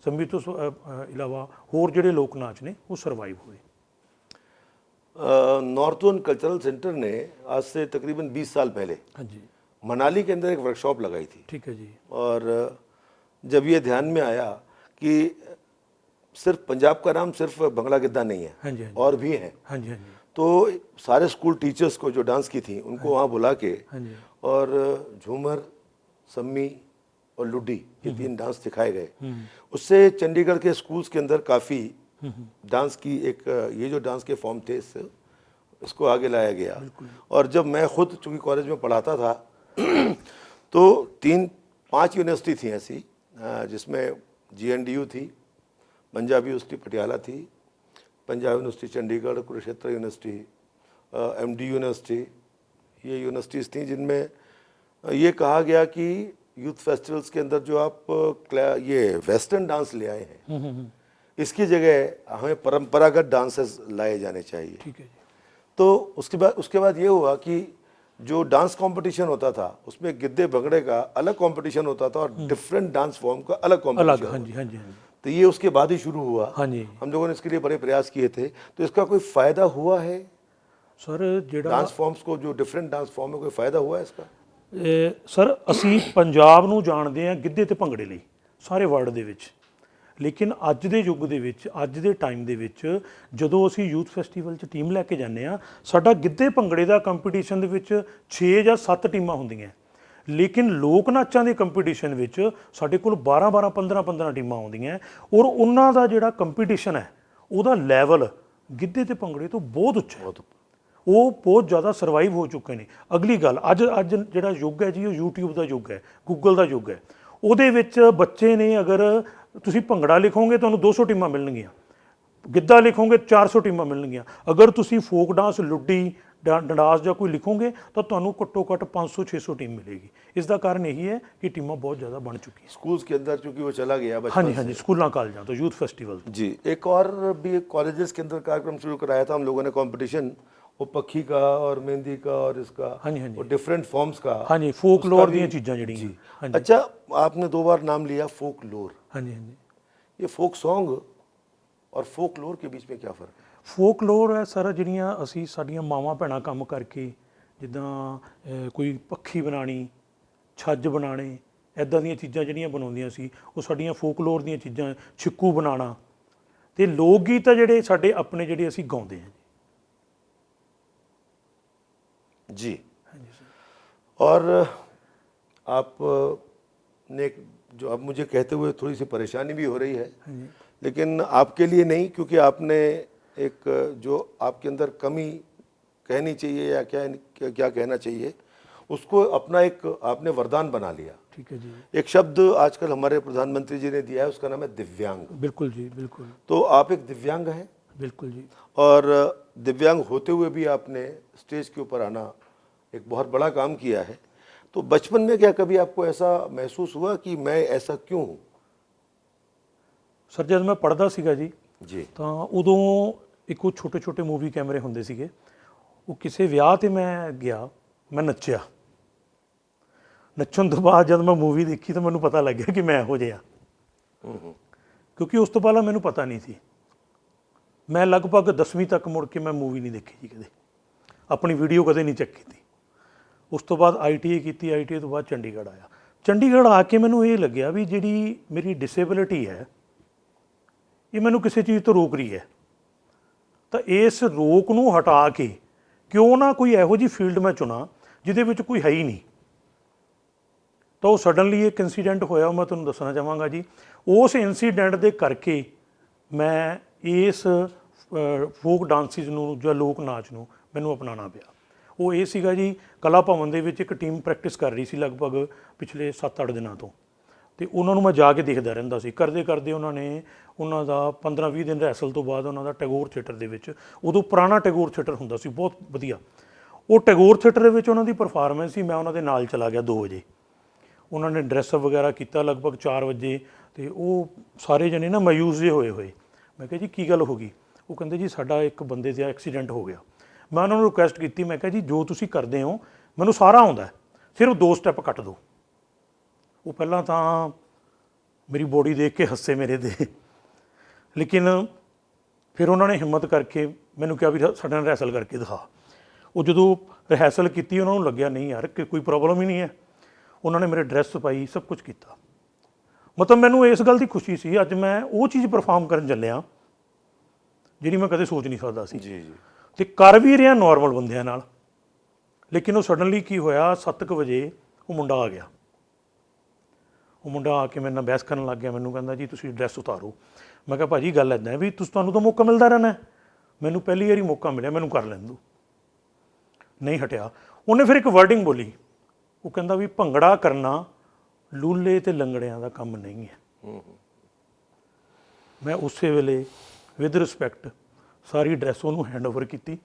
S2: ਸੰਮੀ ਤੋਂ ਇਲਾਵਾ ਹੋਰ ਜਿਹੜੇ ਲੋਕ ਨਾਚ ਨੇ ਉਹ ਸਰਵਾਈਵ ਹੋਏ।
S1: नॉर्थन कल्चरल सेंटर ने आज से तकरीबन 20 साल पहले
S2: हाँ जी,
S1: मनाली के अंदर एक वर्कशॉप लगाई थी।
S2: ठीक है जी।
S1: और जब ये ध्यान में आया कि सिर्फ पंजाब का नाम सिर्फ भंगड़ा गिद्धा नहीं है,
S2: हाँ जी, हाँ जी,
S1: और भी हैं,
S2: हाँ जी, हाँ जी,
S1: तो सारे स्कूल टीचर्स को जो डांस की थी उनको वहाँ बुला के
S2: हाँ जी,
S1: और झूमर, सम्मी और लुड्डी ये 3 डांस दिखाए गए। उससे चंडीगढ़ के स्कूल्स के अंदर काफ़ी डांस की एक ये जो डांस के फॉर्म थे इसको आगे लाया गया। और जब मैं खुद चूँकि कॉलेज में पढ़ाता था तो 3-5 यूनिवर्सिटी थी ऐसी, जिसमें GNDU थी, पंजाब यूनिवर्सिटी पटियाला थी, Punjab university Chandigarh, Kurukshetra university, MD university, ये यूनिवर्सिटीज़ थी जिनमें ये कहा गया कि यूथ फेस्टिवल्स के अंदर जो आप ये वेस्टर्न डांस ले आए हैं इसकी जगह हमें परंपरागत डांसेस लाए जाने चाहिए।
S2: ठीक है जी।
S1: तो उसके बाद ये हुआ कि जो डांस कंपटीशन होता था उसमें गिद्धे भंगड़े का अलग कंपटीशन होता था और डिफरेंट डांस फॉर्म का अलग कंपटीशन।
S2: हाँ जी, हाँ जी, हाँ जी।
S1: तो ये उसके बाद ही शुरू हुआ।
S2: हाँ जी।
S1: हम लोगों ने इसके लिए बड़े प्रयास किए थे। तो इसका कोई फ़ायदा हुआ है
S2: सर? ਜਿਹੜਾ
S1: डांस फॉर्म्स को जो डिफरेंट डांस फॉर्म में कोई फ़ायदा हुआ है इसका?
S2: ਸਰ ਅਸੀਂ ਪੰਜਾਬ ਨੂੰ ਜਾਣਦੇ ਹਾਂ ਗਿੱਧੇ ਤੇ ਭੰਗੜੇ ਲਈ ਸਾਰੇ ਵਰਲਡ ਦੇ ਵਿੱਚ, ਲੇਕਿਨ ਅੱਜ ਦੇ ਯੁੱਗ ਦੇ ਵਿੱਚ, ਅੱਜ ਦੇ ਟਾਈਮ ਦੇ ਵਿੱਚ ਜਦੋਂ ਅਸੀਂ ਯੂਥ ਫੈਸਟੀਵਲ 'ਚ ਟੀਮ ਲੈ ਕੇ ਜਾਂਦੇ ਹਾਂ, ਸਾਡਾ ਗਿੱਧੇ ਭੰਗੜੇ ਦਾ ਕੰਪੀਟੀਸ਼ਨ ਦੇ ਵਿੱਚ 6 ਜਾਂ 7 ਟੀਮਾਂ ਹੁੰਦੀਆਂ, ਲੇਕਿਨ ਲੋਕ ਨਾਚਾਂ ਦੇ ਕੰਪੀਟੀਸ਼ਨ ਵਿੱਚ ਸਾਡੇ ਕੋਲ 12-12, 15-15 ਟੀਮਾਂ ਆਉਂਦੀਆਂ ਔਰ ਉਹਨਾਂ ਦਾ ਜਿਹੜਾ ਕੰਪੀਟੀਸ਼ਨ ਹੈ ਉਹਦਾ ਲੈਵਲ ਗਿੱਧੇ ਤੇ ਭੰਗੜੇ ਤੋਂ ਬਹੁਤ ਉੱਚਾ ਹੈ, ਉਹ ਬਹੁਤ ਜ਼ਿਆਦਾ ਸਰਵਾਈਵ ਹੋ ਚੁੱਕੇ ਨੇ। ਅਗਲੀ ਗੱਲ, ਅੱਜ ਜਿਹੜਾ ਯੁੱਗ ਹੈ ਜੀ ਉਹ YouTube ਦਾ ਯੁੱਗ ਹੈ, ਗੂਗਲ ਦਾ ਯੁੱਗ ਹੈ। ਉਹਦੇ ਵਿੱਚ ਬੱਚੇ ਨੇ, ਅਗਰ ਤੁਸੀਂ ਭੰਗੜਾ ਲਿਖੋਗੇ ਤੁਹਾਨੂੰ 200 ਟੀਮਾਂ ਮਿਲਣਗੀਆਂ, ਗਿੱਧਾ ਲਿਖੋਗੇ 400 ਟੀਮਾਂ ਮਿਲਣਗੀਆਂ, ਅਗਰ ਤੁਸੀਂ ਫੋਕ ਡਾਂਸ, ਲੁੱਡੀ, ਡੰਡਾਸ ਜਾਂ ਕੋਈ ਲਿਖੋਗੇ ਤਾਂ ਤੁਹਾਨੂੰ ਘੱਟੋ ਘੱਟ 500-600 ਟੀਮ ਮਿਲੇਗੀ। ਇਸ ਦਾ ਕਾਰਨ ਇਹੀ ਹੈ ਕਿ ਟੀਮਾਂ ਬਹੁਤ ਜ਼ਿਆਦਾ ਬਣ ਚੁੱਕੀ ਹੈ।
S1: स्कूल्स के अंदर चूँकि वो चला गया
S2: हाँ
S1: बचपन
S2: जी, हाँ जी, स्कूलों कॉलेजों तो यूथ फेस्टिवल
S1: जी। एक और भी कॉलेजेस के अंदर कार्यक्रम शुरू कराया था हम लोगों ने कंपटीशन, वो पखी का और मेहंदी का और इसका,
S2: हाँ जी, हाँ जी,
S1: और डिफरेंट फॉर्म्स का।
S2: हाँ जी, फोक
S1: उसका
S2: लोर
S1: भी-
S2: दी चीज़ां जड़ी।
S1: जी।
S2: हाँ जी,
S1: अच्छा, आपने 2 बार नाम लिया फोक लोर।
S2: हाँ जी, हाँ जी।
S1: ये फोक सॉन्ग और फोक लोर के बीच में क्या फ़र्क है?
S2: ਫੋਕ ਲੋਰ ਹੈ ਸਰ, ਜਿਹੜੀਆਂ ਅਸੀਂ ਸਾਡੀਆਂ ਮਾਵਾਂ ਭੈਣਾਂ ਕੰਮ ਕਰਕੇ, ਜਿੱਦਾਂ ਕੋਈ ਪੱਖੀ ਬਣਾਉਣੀ, ਛੱਜ ਬਣਾਉਣੇ, ਇੱਦਾਂ ਦੀਆਂ ਚੀਜ਼ਾਂ ਜਿਹੜੀਆਂ ਬਣਾਉਂਦੀਆਂ ਸੀ ਉਹ ਸਾਡੀਆਂ ਫੋਕ ਲੋਰ ਦੀਆਂ ਚੀਜ਼ਾਂ, ਛਿੱਕੂ ਬਣਾਉਣਾ, ਤੇ ਲੋਕ ਗੀਤ ਆ ਜਿਹੜੇ ਸਾਡੇ ਆਪਣੇ ਜਿਹੜੇ ਅਸੀਂ ਗਾਉਂਦੇ ਹਾਂ
S1: जी।
S2: हाँ जी सर।
S1: और आप ने जो अब मुझे कहते हुए थोड़ी सी परेशानी भी हो रही है,
S2: हाँ जी,
S1: लेकिन आपके लिए नहीं, क्योंकि आपने एक जो आपके अंदर कमी कहनी चाहिए या क्या क्या कहना चाहिए उसको अपना एक आपने वरदान बना लिया।
S2: ठीक है जी।
S1: एक शब्द आजकल हमारे प्रधानमंत्री जी ने दिया है, उसका नाम है दिव्यांग।
S2: बिल्कुल जी, बिल्कुल।
S1: तो आप एक दिव्यांग हैं
S2: बिल्कुल जी।
S1: और दिव्यांग होते हुए भी आपने स्टेज के ऊपर आना एक बहुत बड़ा काम किया है। तो बचपन में क्या कभी आपको ऐसा महसूस हुआ कि मैं ऐसा क्यों हूँ?
S2: ਸਰ ਜਦ ਮੈਂ ਪੜ੍ਹਦਾ ਸੀਗਾ ਜੀ
S1: जी
S2: ਤਾਂ ਉਦੋਂ ਇੱਕ ਉਹ ਛੋਟੇ ਛੋਟੇ ਮੂਵੀ ਕੈਮਰੇ ਹੁੰਦੇ ਸੀਗੇ, ਉਹ ਕਿਸੇ ਵਿਆਹ ਤੇ ਮੈਂ ਗਿਆ, ਮੈਂ ਨੱਚਿਆ। ਨੱਚਣ ਤੋਂ ਬਾਅਦ ਜਦ ਮੈਂ ਮੂਵੀ ਦੇਖੀ ਤਾਂ ਮੈਨੂੰ ਪਤਾ ਲੱਗਿਆ ਕਿ ਮੈਂ ਇਹੋ ਜਿਹਾ, ਕਿਉਂਕਿ ਉਸ ਤੋਂ ਪਹਿਲਾਂ ਮੈਨੂੰ ਪਤਾ ਨਹੀਂ ਸੀ। ਮੈਂ ਲਗਭਗ 10ਵੀਂ ਤੱਕ ਮੁੜ ਕੇ ਮੈਂ ਮੂਵੀ ਨਹੀਂ ਦੇਖੀ ਜੀ ਕਦੇ, ਆਪਣੀ ਵੀਡੀਓ ਕਦੇ ਨਹੀਂ ਚੈੱਕ ਕੀਤੀ। ਉਸ ਤੋਂ ਬਾਅਦ ITI ਕੀਤੀ, ITI ਤੋਂ ਬਾਅਦ ਚੰਡੀਗੜ੍ਹ ਆਇਆ। ਚੰਡੀਗੜ੍ਹ ਆ ਕੇ ਮੈਨੂੰ ਇਹ ਲੱਗਿਆ ਵੀ ਜਿਹੜੀ ਮੇਰੀ ਡਿਸੇਬਿਲਿਟੀ ਹੈ ਇਹ ਮੈਨੂੰ ਕਿਸੇ ਚੀਜ਼ ਤੋਂ ਰੋਕ ਰਹੀ ਹੈ, ਤਾਂ ਇਸ ਰੋਕ ਨੂੰ ਹਟਾ ਕੇ ਕਿਉਂ ਨਾ ਕੋਈ ਇਹੋ ਜਿਹੀ ਫੀਲਡ ਮੈਂ ਚੁਣਾ ਜਿਹਦੇ ਵਿੱਚ ਕੋਈ ਹੈ ਹੀ ਨਹੀਂ। ਤਾਂ ਉਹ ਸਡਨਲੀ ਇੱਕ ਇਨਸੀਡੈਂਟ ਹੋਇਆ, ਉਹ ਮੈਂ ਤੁਹਾਨੂੰ ਦੱਸਣਾ ਚਾਹਾਂਗਾ ਜੀ। ਉਸ ਇਨਸੀਡੈਂਟ ਦੇ ਕਰਕੇ ਮੈਂ ਇਸ ਫੋਕ ਡਾਂਸਿਸ ਨੂੰ ਜਾਂ ਲੋਕ ਨਾਚ ਨੂੰ ਮੈਨੂੰ ਅਪਣਾਉਣਾ ਪਿਆ। ਉਹ ਇਹ ਸੀਗਾ ਜੀ, ਕਲਾ ਭਵਨ ਦੇ ਵਿੱਚ ਇੱਕ ਟੀਮ ਪ੍ਰੈਕਟਿਸ ਕਰ ਰਹੀ ਸੀ ਲਗਭਗ ਪਿਛਲੇ 7-8 ਦਿਨਾਂ ਤੋਂ, ਅਤੇ ਉਹਨਾਂ ਨੂੰ ਮੈਂ ਜਾ ਕੇ ਦੇਖਦਾ ਰਹਿੰਦਾ ਸੀ। ਕਰਦੇ ਕਰਦੇ ਉਹਨਾਂ ਦਾ 15-20 ਦਿਨ ਰਿਹਰਸਲ ਤੋਂ ਬਾਅਦ ਉਹਨਾਂ ਦਾ ਟੈਗੋਰ ਥੀਏਟਰ ਦੇ ਵਿੱਚ, ਉਦੋਂ ਪੁਰਾਣਾ ਟੈਗੋਰ ਥੀਏਟਰ ਹੁੰਦਾ ਸੀ ਬਹੁਤ ਵਧੀਆ, ਉਹ ਟੈਗੋਰ ਥੀਏਟਰ ਦੇ ਵਿੱਚ ਉਹਨਾਂ ਦੀ ਪਰਫਾਰਮੈਂਸ ਸੀ। ਮੈਂ ਉਹਨਾਂ ਦੇ ਨਾਲ ਚਲਾ ਗਿਆ 2 ਵਜੇ। ਉਹਨਾਂ ਨੇ ਡਰੈਸਅਪ ਵਗੈਰਾ ਕੀਤਾ ਲਗਭਗ 4 ਵਜੇ, ਅਤੇ ਉਹ ਸਾਰੇ ਜਣੇ ਨਾ ਮਾਯੂਸ ਜਿਹੇ ਹੋਏ। ਮੈਂ ਕਿਹਾ ਜੀ ਕੀ ਗੱਲ ਹੋ ਗਈ? ਉਹ ਕਹਿੰਦੇ ਜੀ ਸਾਡਾ ਇੱਕ ਬੰਦੇ ਦਾ ਐਕਸੀਡੈਂਟ ਹੋ ਗਿਆ। ਮੈਂ ਉਹਨਾਂ ਨੂੰ ਰਿਕੁਐਸਟ ਕੀਤੀ, ਮੈਂ ਕਿਹਾ ਜੀ ਜੋ ਤੁਸੀਂ ਕਰਦੇ ਹੋ ਮੈਨੂੰ ਸਾਰਾ ਆਉਂਦਾ, ਸਿਰਫ 2 ਸਟੈਪ ਕੱਟ ਦਿਓ। ਉਹ ਪਹਿਲਾਂ ਤਾਂ ਮੇਰੀ ਬੋਡੀ ਦੇਖ ਕੇ ਹੱਸੇ ਮੇਰੇ 'ਤੇ, ਲੇਕਿਨ ਫਿਰ ਉਹਨਾਂ ਨੇ ਹਿੰਮਤ ਕਰਕੇ ਮੈਨੂੰ ਕਿਹਾ ਵੀ ਸਾਡੇ ਨਾਲ ਰਿਹਰਸਲ ਕਰਕੇ ਦਿਖਾ। ਉਹ ਜਦੋਂ ਰਿਹਰਸਲ ਕੀਤੀ ਉਹਨਾਂ ਨੂੰ ਲੱਗਿਆ ਨਹੀਂ ਯਾਰ ਕਿ ਕੋਈ ਪ੍ਰੋਬਲਮ ਹੀ ਨਹੀਂ ਹੈ। ਉਹਨਾਂ ਨੇ ਮੇਰੇ ਡਰੈਸ ਪਾਈ, ਸਭ ਕੁਝ ਕੀਤਾ। ਮਤਲਬ ਮੈਨੂੰ ਇਸ ਗੱਲ ਦੀ ਖੁਸ਼ੀ ਸੀ ਅੱਜ ਮੈਂ ਉਹ ਚੀਜ਼ ਪਰਫਾਰਮ ਕਰਨ ਚੱਲਿਆ ਜਿਹੜੀ ਮੈਂ ਕਦੇ ਸੋਚ ਨਹੀਂ ਸਕਦਾ ਸੀ।
S1: जी जी
S2: ਅਤੇ ਕਰ ਵੀ ਰਿਹਾ ਨੋਰਮਲ ਬੰਦਿਆਂ ਨਾਲ। ਲੇਕਿਨ ਉਹ ਸਡਨਲੀ ਕੀ ਹੋਇਆ, 7 ਵਜੇ ਉਹ ਮੁੰਡਾ ਆ ਗਿਆ। ਉਹ ਮੁੰਡਾ ਆ ਕੇ ਮੇਰੇ ਨਾਲ ਬਹਿਸ ਕਰਨ ਲੱਗ ਗਿਆ। ਮੈਨੂੰ ਕਹਿੰਦਾ ਜੀ ਤੁਸੀਂ ਡਰੈਸ ਉਤਾਰੋ। ਮੈਂ ਕਿਹਾ ਭਾਜੀ ਗੱਲ ਇੱਦਾਂ ਵੀ ਤੁਹਾਨੂੰ ਤਾਂ ਮੌਕਾ ਮਿਲਦਾ ਰਹਿਣਾ, ਮੈਨੂੰ ਪਹਿਲੀ ਵਾਰੀ ਮੌਕਾ ਮਿਲਿਆ, ਮੈਨੂੰ ਕਰ ਲੈਣ ਦਿਓ। ਨਹੀਂ ਹਟਿਆ। ਉਹਨੇ ਫਿਰ ਇੱਕ ਵਰਡਿੰਗ ਬੋਲੀ, ਉਹ ਕਹਿੰਦਾ ਵੀ ਭੰਗੜਾ ਕਰਨਾ ਲੂਲੇ ਅਤੇ ਲੰਗੜਿਆਂ ਦਾ ਕੰਮ ਨਹੀਂ ਹੈ। ਮੈਂ ਉਸੇ ਵੇਲੇ ਵਿਦ ਰਿਸਪੈਕਟ ਸਾਰੀ ਡਰੈਸ ਉਹਨੂੰ ਹੈਂਡਓਵਰ ਕੀਤੀ,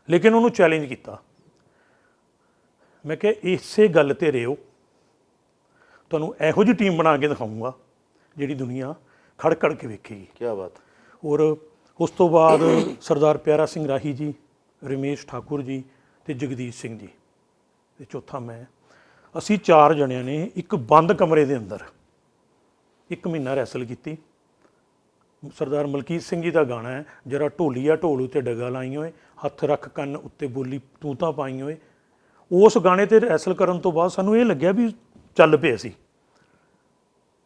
S2: ਲੇਕਿਨ ਉਹਨੂੰ ਚੈਲੰਜ ਕੀਤਾ। ਮੈਂ ਕਿਹਾ ਇਸੇ ਗੱਲ 'ਤੇ ਰਿਓ, ਤੁਹਾਨੂੰ ਇਹੋ ਜਿਹੀ ਟੀਮ ਬਣਾ ਕੇ ਦਿਖਾਊਂਗਾ ਜਿਹੜੀ ਦੁਨੀਆ ਖੜ ਖੜ ਕੇ ਵੇਖੇਗੀ।
S1: क्या बात।
S2: ਔਰ ਉਸ ਤੋਂ ਬਾਅਦ ਸਰਦਾਰ ਪਿਆਰਾ ਸਿੰਘ ਰਾਹੀ ਜੀ, ਰਮੇਸ਼ ਠਾਕੁਰ ਜੀ ਅਤੇ ਜਗਦੀਸ਼ ਸਿੰਘ ਜੀ, ਅਤੇ ਚੌਥਾ ਮੈਂ, ਅਸੀਂ 4 ਜਣਿਆਂ ਨੇ ਇੱਕ ਬੰਦ ਕਮਰੇ ਦੇ ਅੰਦਰ 1 ਮਹੀਨਾ ਰਿਹਰਸਲ ਕੀਤੀ। ਸਰਦਾਰ ਮਲਕੀਤ ਸਿੰਘ ਜੀ ਦਾ ਗਾਣਾ ਹੈ, ਜਰਾ ਢੋਲੀਆ ਢੋਲ ਉੱਤੇ ਡਗਾ ਲਾਈ ਓਏ, ਹੱਥ ਰੱਖ ਕੰਨ ਉੱਤੇ ਬੋਲੀ ਤੂੰ ਤਾਂ ਪਾਈ ਓਏ। ਉਸ ਗਾਣੇ 'ਤੇ ਰਿਹਰਸਲ ਕਰਨ ਤੋਂ ਬਾਅਦ ਸਾਨੂੰ ਇਹ ਲੱਗਿਆ ਵੀ ਚੱਲ ਪਏ ਅਸੀਂ।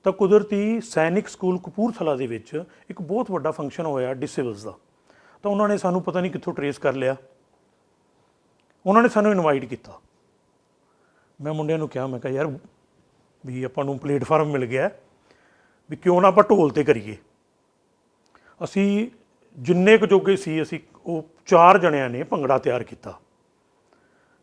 S2: ਤਾਂ ਕੁਦਰਤੀ ਸੈਨਿਕ ਸਕੂਲ ਕਪੂਰਥਲਾ ਦੇ ਵਿੱਚ ਇੱਕ ਬਹੁਤ ਵੱਡਾ ਫੰਕਸ਼ਨ ਹੋਇਆ ਡਿਸੇਬਲਸ ਦਾ, ਤਾਂ ਉਹਨਾਂ ਨੇ ਸਾਨੂੰ ਪਤਾ ਨਹੀਂ ਕਿੱਥੋਂ ਟਰੇਸ ਕਰ ਲਿਆ, ਉਹਨਾਂ ਨੇ ਸਾਨੂੰ ਇਨਵਾਈਟ ਕੀਤਾ। ਮੈਂ ਮੁੰਡਿਆਂ ਨੂੰ ਕਿਹਾ, ਮੈਂ ਕਿਹਾ ਯਾਰ ਵੀ ਆਪਾਂ ਨੂੰ ਪਲੇਟਫਾਰਮ ਮਿਲ ਗਿਆ ਵੀ ਕਿਉਂ ਨਾ ਆਪਾਂ ਢੋਲ 'ਤੇ ਕਰੀਏ। ਅਸੀਂ ਜਿੰਨੇ ਕੁ ਜੋਗੇ ਸੀ ਅਸੀਂ ਉਹ 4 ਜਣਿਆਂ ਨੇ ਭੰਗੜਾ ਤਿਆਰ ਕੀਤਾ,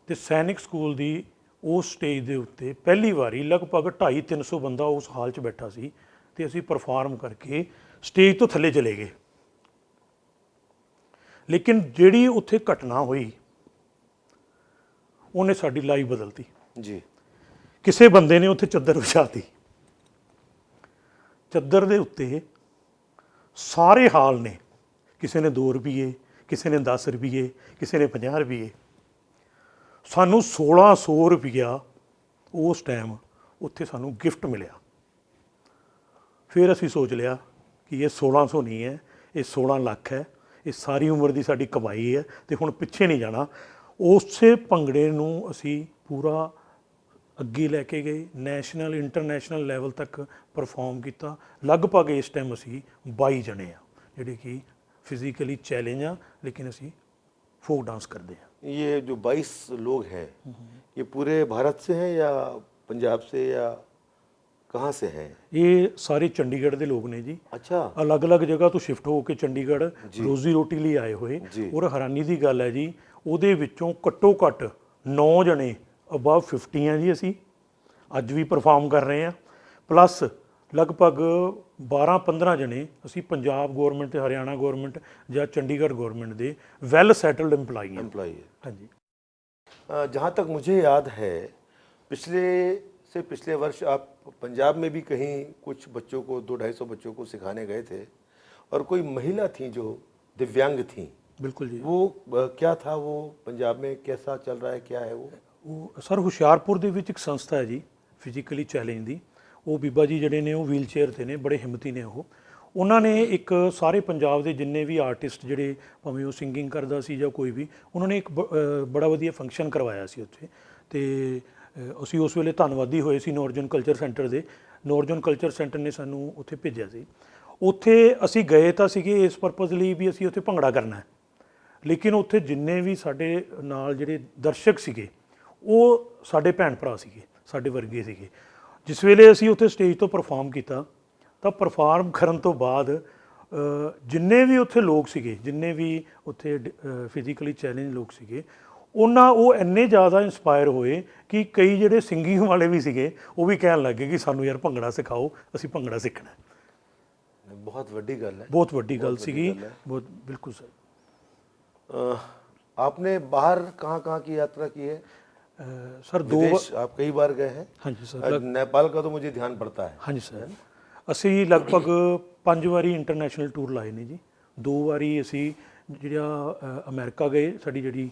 S2: ਅਤੇ ਸੈਨਿਕ ਸਕੂਲ ਦੀ ਉਸ ਸਟੇਜ ਦੇ ਉੱਤੇ ਪਹਿਲੀ ਵਾਰੀ ਲਗਭਗ 250-300 ਬੰਦਾ ਉਸ ਹਾਲ 'ਚ ਬੈਠਾ ਸੀ, ਅਤੇ ਅਸੀਂ ਪਰਫਾਰਮ ਕਰਕੇ ਸਟੇਜ ਤੋਂ ਥੱਲੇ ਚਲੇ ਗਏ। ਲੇਕਿਨ ਜਿਹੜੀ ਉੱਥੇ ਘਟਨਾ ਹੋਈ ਉਹਨੇ ਸਾਡੀ ਲਾਈਫ ਬਦਲਤੀ
S1: ਜੀ।
S2: ਕਿਸੇ ਬੰਦੇ ਨੇ ਉੱਥੇ ਚੱਦਰ ਵਿਛਾਤੀ, ਚੱਦਰ ਦੇ ਉੱਤੇ ਸਾਰੇ ਹਾਲ ਨੇ, ਕਿਸੇ ਨੇ 2 ਰੁਪਈਏ, ਕਿਸੇ ਨੇ 10 ਰੁਪਈਏ, ਕਿਸੇ ਨੇ 50 ਰੁਪਈਏ, ਸਾਨੂੰ 1600 ਰੁਪਈਆ ਉਸ ਟਾਈਮ ਉੱਥੇ ਸਾਨੂੰ ਗਿਫਟ ਮਿਲਿਆ। ਫਿਰ ਅਸੀਂ ਸੋਚ ਲਿਆ ਕਿ ਇਹ 1600 ਨਹੀਂ ਹੈ, ਇਹ 16 ਲੱਖ ਹੈ, ਇਹ ਸਾਰੀ ਉਮਰ ਦੀ ਸਾਡੀ ਕਮਾਈ ਹੈ, ਅਤੇ ਹੁਣ ਪਿੱਛੇ ਨਹੀਂ ਜਾਣਾ। ਉਸੇ ਭੰਗੜੇ ਨੂੰ ਅਸੀਂ ਪੂਰਾ ਅੱਗੇ ਲੈ ਕੇ ਗਏ, ਨੈਸ਼ਨਲ ਇੰਟਰਨੈਸ਼ਨਲ ਲੈਵਲ ਤੱਕ ਪਰਫਾਰਮ ਕੀਤਾ। ਲਗਭਗ ਇਸ ਟਾਈਮ ਅਸੀਂ 22 ਜਣੇ ਆ ਜਿਹੜੇ ਕਿ ਫਿਜ਼ੀਕਲੀ ਚੈਲੰਜ ਆ, ਲੇਕਿਨ ਅਸੀਂ फोक डांस करते हैं।
S1: ये जो 22 लोग हैं ये पूरे भारत से हैं या पंजाब से या कहाँ से हैं?
S2: ये सारे चंडीगढ़ के लोग ने जी।
S1: अच्छा।
S2: अलग अलग जगह तो शिफ्ट होकर चंडीगढ़ रोजी रोटी लिए आए हुए। और हैरानी की गल है जी, ਉਹਦੇ ਵਿੱਚੋਂ ਘੱਟੋ ਘੱਟ 9 ਜਣੇ ਅਬਵ 50 ਆ ਜੀ, ਅਸੀਂ ਅੱਜ ਵੀ ਪਰਫਾਰਮ ਕਰ ਰਹੇ ਹਾਂ, ਪਲੱਸ ਲਗਭਗ 12-15 ਜਣੇ ਅਸੀਂ ਪੰਜਾਬ ਗੌਰਮੈਂਟ ਤੇ ਹਰਿਆਣਾ ਗੌਰਮੈਂਟ ਜਾਂ ਚੰਡੀਗੜ੍ਹ ਗੌਰਮੈਂਟ ਦੇ ਵੈਲ ਸੈਟਲਡ ਐਮਪਲਾਈ ਹਾਂ।
S1: एम्प्लॉई है।
S2: हाँ जी।
S1: जहाँ तक मुझे याद है, पिछले वर्ष आप पंजाब में भी कहीं कुछ बच्चों को 200-250 बच्चों को सिखाने गए थे, और कोई महिला थी जो दिव्यांग थी।
S2: बिल्कुल जी।
S1: वो क्या था, वो पंजाब में कैसा चल रहा है, क्या है वो?
S2: ਉਹ ਸਰ ਹੁਸ਼ਿਆਰਪੁਰ ਦੇ ਵਿੱਚ ਇੱਕ ਸੰਸਥਾ ਹੈ ਜੀ ਫਿਜ਼ੀਕਲੀ ਚੈਲੰਜ ਦੀ। ਉਹ ਬੀਬਾ ਜੀ ਜਿਹੜੇ ਨੇ ਉਹ ਵੀਲ ਚੇਅਰ ਤੇ ਨੇ, ਬੜੇ ਹਿੰਮਤੀ ਨੇ ਉਹਨਾਂ ਨੇ ਇੱਕ ਸਾਰੇ ਪੰਜਾਬ ਦੇ ਜਿੰਨੇ ਵੀ ਆਰਟਿਸਟ ਜਿਹੜੇ ਭਾਵੇਂ ਉਹ ਸਿੰਗਿੰਗ ਕਰਦਾ ਸੀ ਜਾਂ ਕੋਈ ਵੀ, ਉਹਨਾਂ ਨੇ ਇੱਕ ਬੜਾ ਵਧੀਆ ਫੰਕਸ਼ਨ ਕਰਵਾਇਆ ਸੀ ਉੱਥੇ। ਤੇ ਅਸੀਂ ਉਸ ਵੇਲੇ ਧੰਨਵਾਦੀ ਹੋਏ ਸੀ ਨੌਰਜਨ ਕਲਚਰ ਸੈਂਟਰ ਦੇ। ਨੌਰਜਨ ਕਲਚਰ ਸੈਂਟਰ ਨੇ ਸਾਨੂੰ ਉੱਥੇ ਭੇਜਿਆ ਸੀ। ਉੱਥੇ ਅਸੀਂ ਗਏ ਤਾਂ ਸੀਗੇ ਇਸ ਪਰਪਸ ਲਈ ਵੀ ਅਸੀਂ ਉੱਥੇ ਭੰਗੜਾ ਕਰਨਾ ਹੈ, ਲੇਕਿਨ ਉੱਥੇ ਜਿੰਨੇ ਵੀ ਸਾਡੇ ਨਾਲ ਜਿਹੜੇ ਦਰਸ਼ਕ ਸੀਗੇ ਉਹ ਸਾਡੇ ਭੈਣ ਭਰਾ ਸੀਗੇ, ਸਾਡੇ ਵਰਗੇ ਸੀਗੇ। ਜਿਸ ਵੇਲੇ ਅਸੀਂ ਉੱਥੇ ਸਟੇਜ ਤੋਂ ਪਰਫਾਰਮ ਕੀਤਾ ਤਾਂ ਪਰਫਾਰਮ ਕਰਨ ਤੋਂ ਬਾਅਦ ਜਿੰਨੇ ਵੀ ਉੱਥੇ ਲੋਕ ਸੀਗੇ, ਜਿੰਨੇ ਵੀ ਉੱਥੇ ਫਿਜ਼ੀਕਲੀ ਚੈਲੰਜ ਲੋਕ ਸੀਗੇ, ਉਹ ਇੰਨੇ ਜ਼ਿਆਦਾ ਇੰਸਪਾਇਰ ਹੋਏ ਕਿ ਕਈ ਜਿਹੜੇ ਸਿੰਗਿੰਗ ਵਾਲੇ ਵੀ ਸੀਗੇ ਉਹ ਵੀ ਕਹਿਣ ਲੱਗੇ ਕਿ ਸਾਨੂੰ ਯਾਰ ਭੰਗੜਾ ਸਿਖਾਓ, ਅਸੀਂ ਭੰਗੜਾ ਸਿੱਖਣਾ।
S1: बहुत ਵੱਡੀ ਗੱਲ ਹੈ,
S2: ਬਹੁਤ ਵੱਡੀ ਗੱਲ ਸੀਗੀ, ਬਹੁਤ ਬਿਲकुल सर।
S1: आपने बाहर कहाँ कहाँ की यात्रा की है?
S2: सर
S1: विदेश आप कई बार गए हैं?
S2: हाँ जी सर।
S1: नेपाल का तो मुझे ध्यान पड़ता है।
S2: हाँ जी सर। ਅਸੀਂ ਲਗਭਗ 5 ਵਾਰੀ ਇੰਟਰਨੈਸ਼ਨਲ ਟੂਰ ਲਾਏ ਨੇ ਜੀ। 2 ਵਾਰੀ ਅਸੀਂ ਜਿਹੜਾ ਅਮਰੀਕਾ ਗਏ ਸਾਡੀ ਜਿਹੜੀ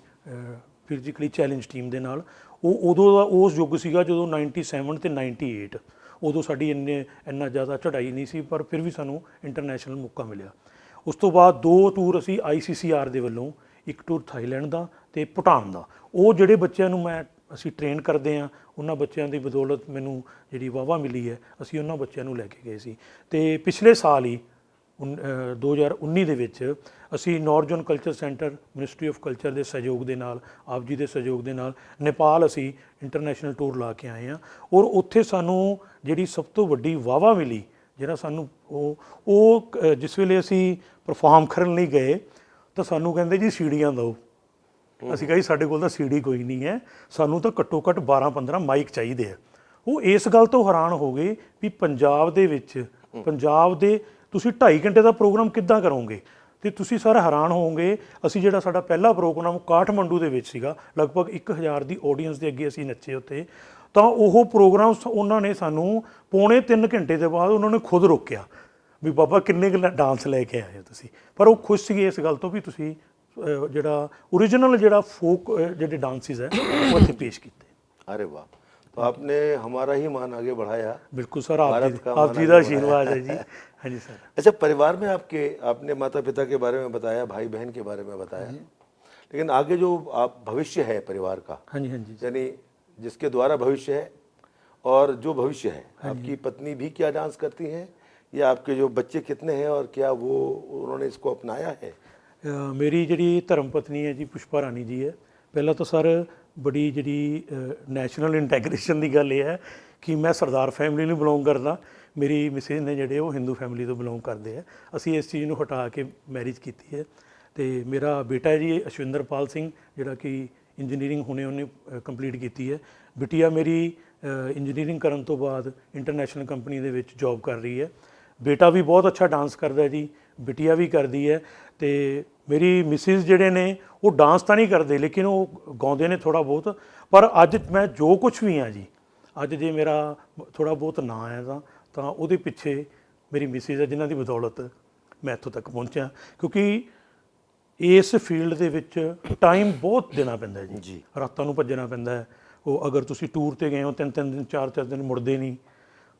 S2: ਫਿਜ਼ੀਕਲੀ ਚੈਲੰਜ ਟੀਮ ਦੇ ਨਾਲ। ਉਹ ਉਦੋਂ ਦਾ ਉਸ ਯੁੱਗ ਸੀਗਾ ਜਦੋਂ 97 ਤੇ 98, ਉਦੋਂ ਸਾਡੀ ਇੰਨਾ ਜ਼ਿਆਦਾ ਚੜ੍ਹਾਈ ਨਹੀਂ ਸੀ, ਪਰ ਫਿਰ ਵੀ ਸਾਨੂੰ ਇੰਟਰਨੈਸ਼ਨਲ ਮੌਕਾ ਮਿਲਿਆ। ਉਸ ਤੋਂ ਬਾਅਦ 2 ਟੂਰ ਅਸੀਂ ICCR ਦੇ ਵੱਲੋਂ, ਇੱਕ ਟੂਰ ਥਾਈਲੈਂਡ ਦਾ ਤੇ ਭੂਟਾਨ ਦਾ। ਉਹ ਜਿਹੜੇ ਬੱਚਿਆਂ ਨੂੰ ਅਸੀਂ ਟ੍ਰੇਨ ਕਰਦੇ ਹਾਂ, ਉਹਨਾਂ ਬੱਚਿਆਂ ਦੀ ਬਦੌਲਤ ਮੈਨੂੰ ਜਿਹੜੀ ਵਾਹਵਾ ਮਿਲੀ ਹੈ, ਅਸੀਂ ਉਹਨਾਂ ਬੱਚਿਆਂ ਨੂੰ ਲੈ ਕੇ ਗਏ ਸੀ। ਤੇ ਪਿਛਲੇ ਸਾਲ ਹੀ 2019 ਦੇ ਵਿੱਚ ਅਸੀਂ north zone culture centre, ministry of culture ਦੇ ਸਹਿਯੋਗ ਦੇ ਨਾਲ, ਆਪ ਜੀ ਦੇ ਸਹਿਯੋਗ ਦੇ ਨਾਲ ਨੇਪਾਲ ਅਸੀਂ ਇੰਟਰਨੈਸ਼ਨਲ ਟੂਰ ਲਾ ਕੇ ਆਏ ਹਾਂ। ਔਰ ਉੱਥੇ ਸਾਨੂੰ ਜਿਹੜੀ ਸਭ ਤੋਂ ਵੱਡੀ ਵਾਹਵਾ ਮਿਲੀ, ਜਿਹੜਾ ਸਾਨੂੰ ਉਹ ਜਿਸ ਵੇਲੇ ਅਸੀਂ ਪਰਫਾਰਮ ਕਰਨ ਲਈ ਗਏ ਤਾਂ ਸਾਨੂੰ ਕਹਿੰਦੇ ਜੀ ਸੀੜੀਆਂ ਦਿਓ। ਅਸੀਂ ਕਿਹਾ ਜੀ ਸਾਡੇ ਕੋਲ ਤਾਂ ਸੀੜੀ ਕੋਈ ਨਹੀਂ ਹੈ, ਸਾਨੂੰ ਤਾਂ ਘੱਟੋ ਘੱਟ 12-15 ਮਾਈਕ ਚਾਹੀਦੇ ਆ। ਉਹ ਇਸ ਗੱਲ ਤੋਂ ਹੈਰਾਨ ਹੋ ਗਏ ਵੀ ਪੰਜਾਬ ਦੇ ਵਿੱਚ, ਪੰਜਾਬ ਦੇ ਤੁਸੀਂ 2.5 ਘੰਟੇ ਦਾ ਪ੍ਰੋਗਰਾਮ ਕਿੱਦਾਂ ਕਰੋਗੇ? ਤੇ ਤੁਸੀਂ ਸਰ ਹੈਰਾਨ ਹੋਵੋਗੇ, ਅਸੀਂ ਜਿਹੜਾ ਸਾਡਾ ਪਹਿਲਾ ਪ੍ਰੋਗਰਾਮ ਕਾਠਮੰਡੂ ਦੇ ਵਿੱਚ ਸੀਗਾ, ਲਗਭਗ 1000 ਦੀ ਆਡੀਅנס ਦੇ ਅੱਗੇ ਅਸੀਂ ਨੱਚੇ ਉੱਥੇ। ਤਾਂ ਉਹ ਪ੍ਰੋਗਰਾਮ ਉਹਨਾਂ ਨੇ ਸਾਨੂੰ ਪੌਣੇ 3 ਘੰਟੇ ਦੇ ਬਾਅਦ ਉਹਨਾਂ ਨੇ ਖੁਦ ਰੋਕਿਆ ਵੀ ਬਾਬਾ ਕਿੰਨੇ ਕੁ ਡਾਂਸ ਲੈ ਕੇ ਆਏ ਹੋ ਤੁਸੀਂ। ਪਰ ਉਹ ਖੁਸ਼ ਸੀਗੇ ਇਸ ਗੱਲ ਤੋਂ ਵੀ ਤੁਸੀਂ ਜਿਹੜਾ ओरिजिनल ਜਿਹੜਾ फोक ਜਿਹੜੇ डांसेस है वो ਇੱਥੇ पेश ਕੀਤੇ।
S1: अरे वाह, तो आपने हमारा ही मान आगे बढ़ाया।
S2: बिल्कुल सर, आप जी का आशीर्वाद है जी। हाँ जी सर।
S1: अच्छा, परिवार में आपने माता पिता के बारे में बताया, भाई बहन के बारे में बताया, लेकिन आगे जो आप भविष्य है परिवार का,
S2: हाँ जी, हाँ जी,
S1: यानी जिसके द्वारा भविष्य है, और जो भविष्य है, आपकी पत्नी भी क्या डांस करती हैं, या आपके जो बच्चे कितने हैं और क्या वो उन्होंने इसको अपनाया है?
S2: ਮੇਰੀ ਜਿਹੜੀ ਧਰਮ ਪਤਨੀ ਹੈ ਜੀ ਪੁਸ਼ਪਾ ਰਾਣੀ ਜੀ ਹੈ। ਪਹਿਲਾਂ ਤਾਂ ਸਰ ਬੜੀ ਜਿਹੜੀ ਨੈਸ਼ਨਲ ਇੰਟੈਗ੍ਰੇਸ਼ਨ ਦੀ ਗੱਲ ਇਹ ਹੈ ਕਿ ਮੈਂ ਸਰਦਾਰ ਫੈਮਿਲੀ ਨੂੰ ਬਿਲੋਂਗ ਕਰਦਾ, ਮੇਰੀ ਮਿਸਿਸ ਨੇ ਜਿਹੜੇ ਉਹ ਹਿੰਦੂ ਫੈਮਿਲੀ ਤੋਂ ਬਿਲੋਂਗ ਕਰਦੇ ਆ। ਅਸੀਂ ਇਸ ਚੀਜ਼ ਨੂੰ ਹਟਾ ਕੇ ਮੈਰਿਜ ਕੀਤੀ ਹੈ। ਤੇ ਮੇਰਾ ਬੇਟਾ ਹੈ ਜੀ ਅਸ਼ਵਿੰਦਰਪਾਲ ਸਿੰਘ, ਜਿਹੜਾ ਕਿ ਇੰਜੀਨੀਅਰਿੰਗ ਹੁਣੇ ਉਹਨੇ ਕੰਪਲੀਟ ਕੀਤੀ ਹੈ। ਬਿਟੀਆ ਮੇਰੀ ਇੰਜੀਨੀਅਰਿੰਗ ਕਰਨ ਤੋਂ ਬਾਅਦ ਇੰਟਰਨੈਸ਼ਨਲ ਕੰਪਨੀ ਦੇ ਵਿੱਚ ਜੌਬ ਕਰ ਰਹੀ ਹੈ। ਬੇਟਾ ਵੀ ਬਹੁਤ ਅੱਛਾ ਡਾਂਸ ਕਰਦਾ ਜੀ, ਬਿਟੀਆ ਵੀ ਕਰਦੀ ਹੈ। ਤੇ ਮੇਰੀ ਮਿਸਿਸ ਜਿਹੜੇ ਨੇ ਉਹ ਡਾਂਸ ਤਾਂ ਨਹੀਂ ਕਰਦੇ, ਲੇਕਿਨ ਉਹ ਗਾਉਂਦੇ ਨੇ ਥੋੜ੍ਹਾ ਬਹੁਤ। ਪਰ ਅੱਜ ਮੈਂ ਜੋ ਕੁਛ ਵੀ ਹਾਂ ਜੀ, ਅੱਜ ਜੇ ਮੇਰਾ ਥੋੜ੍ਹਾ ਬਹੁਤ ਨਾਂ ਹੈ ਤਾਂ ਉਹਦੇ ਪਿੱਛੇ ਮੇਰੀ ਮਿਸਿਸ ਹੈ, ਜਿਨ੍ਹਾਂ ਦੀ ਬਦੌਲਤ ਮੈਂ ਇੱਥੋਂ ਤੱਕ ਪਹੁੰਚਿਆ। ਕਿਉਂਕਿ ਇਸ ਫੀਲਡ ਦੇ ਵਿੱਚ ਟਾਈਮ ਬਹੁਤ ਦੇਣਾ ਪੈਂਦਾ ਜੀ, ਰਾਤਾਂ ਨੂੰ ਭੱਜਣਾ ਪੈਂਦਾ ਹੈ। ਉਹ ਅਗਰ ਤੁਸੀਂ ਟੂਰ 'ਤੇ ਗਏ ਹੋ 3-3 ਦਿਨ 4-4 ਦਿਨ ਮੁੜਦੇ ਨਹੀਂ।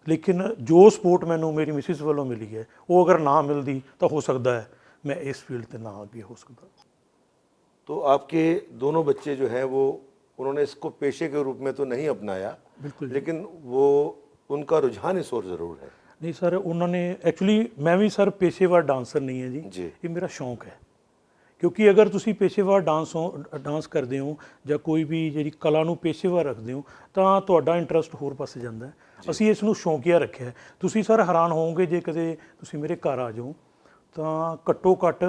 S2: ਲੇਕਿਨ ਜੋ ਸਪੋਰਟ ਮੈਨੂੰ ਮੇਰੀ ਮਿਸਿਸ ਵੱਲੋਂ ਮਿਲੀ ਹੈ, ਉਹ ਅਗਰ ਨਾ ਮਿਲਦੀ ਤਾਂ ਹੋ ਸਕਦਾ ਹੈ मैं इस फील्ड पे ना आगे हो सकता।
S1: तो आपके दोनों बच्चे जो हैं वो उन्होंने इसको पेशे के रूप में तो नहीं अपनाया,
S2: बिल्कुल,
S1: लेकिन वो उनका रुझान इस ओर ज़रूर है।
S2: नहीं सर, उन्होंने एक्चुअली मैं भी सर पेशेवर डांसर नहीं है जी, ये मेरा शौक है। ਕਿਉਂਕਿ ਅਗਰ ਤੁਸੀਂ ਪੇਸ਼ੇਵਰ ਡਾਂਸ ਕਰਦੇ ਹੋ ਜਾਂ ਕੋਈ ਵੀ ਜਿਹੜੀ ਕਲਾ ਨੂੰ ਪੇਸ਼ੇਵਰ ਰੱਖਦੇ ਹੋ ਤਾਂ ਤੁਹਾਡਾ ਇੰਟਰਸਟ ਹੋਰ ਪਾਸੇ ਜਾਂਦਾ ਹੈ। ਅਸੀਂ ਇਸ ਨੂੰ ਸ਼ੌਕੀਆ ਰੱਖਿਆ। ਤੁਸੀਂ ਸਰ ਹੈਰਾਨ ਹੋਵੋਗੇ ਜੇ ਕਦੇ ਤੁਸੀਂ ਮੇਰੇ ਘਰ ਆ ਜਾਓ ਤਾਂ ਘੱਟੋ ਘੱਟ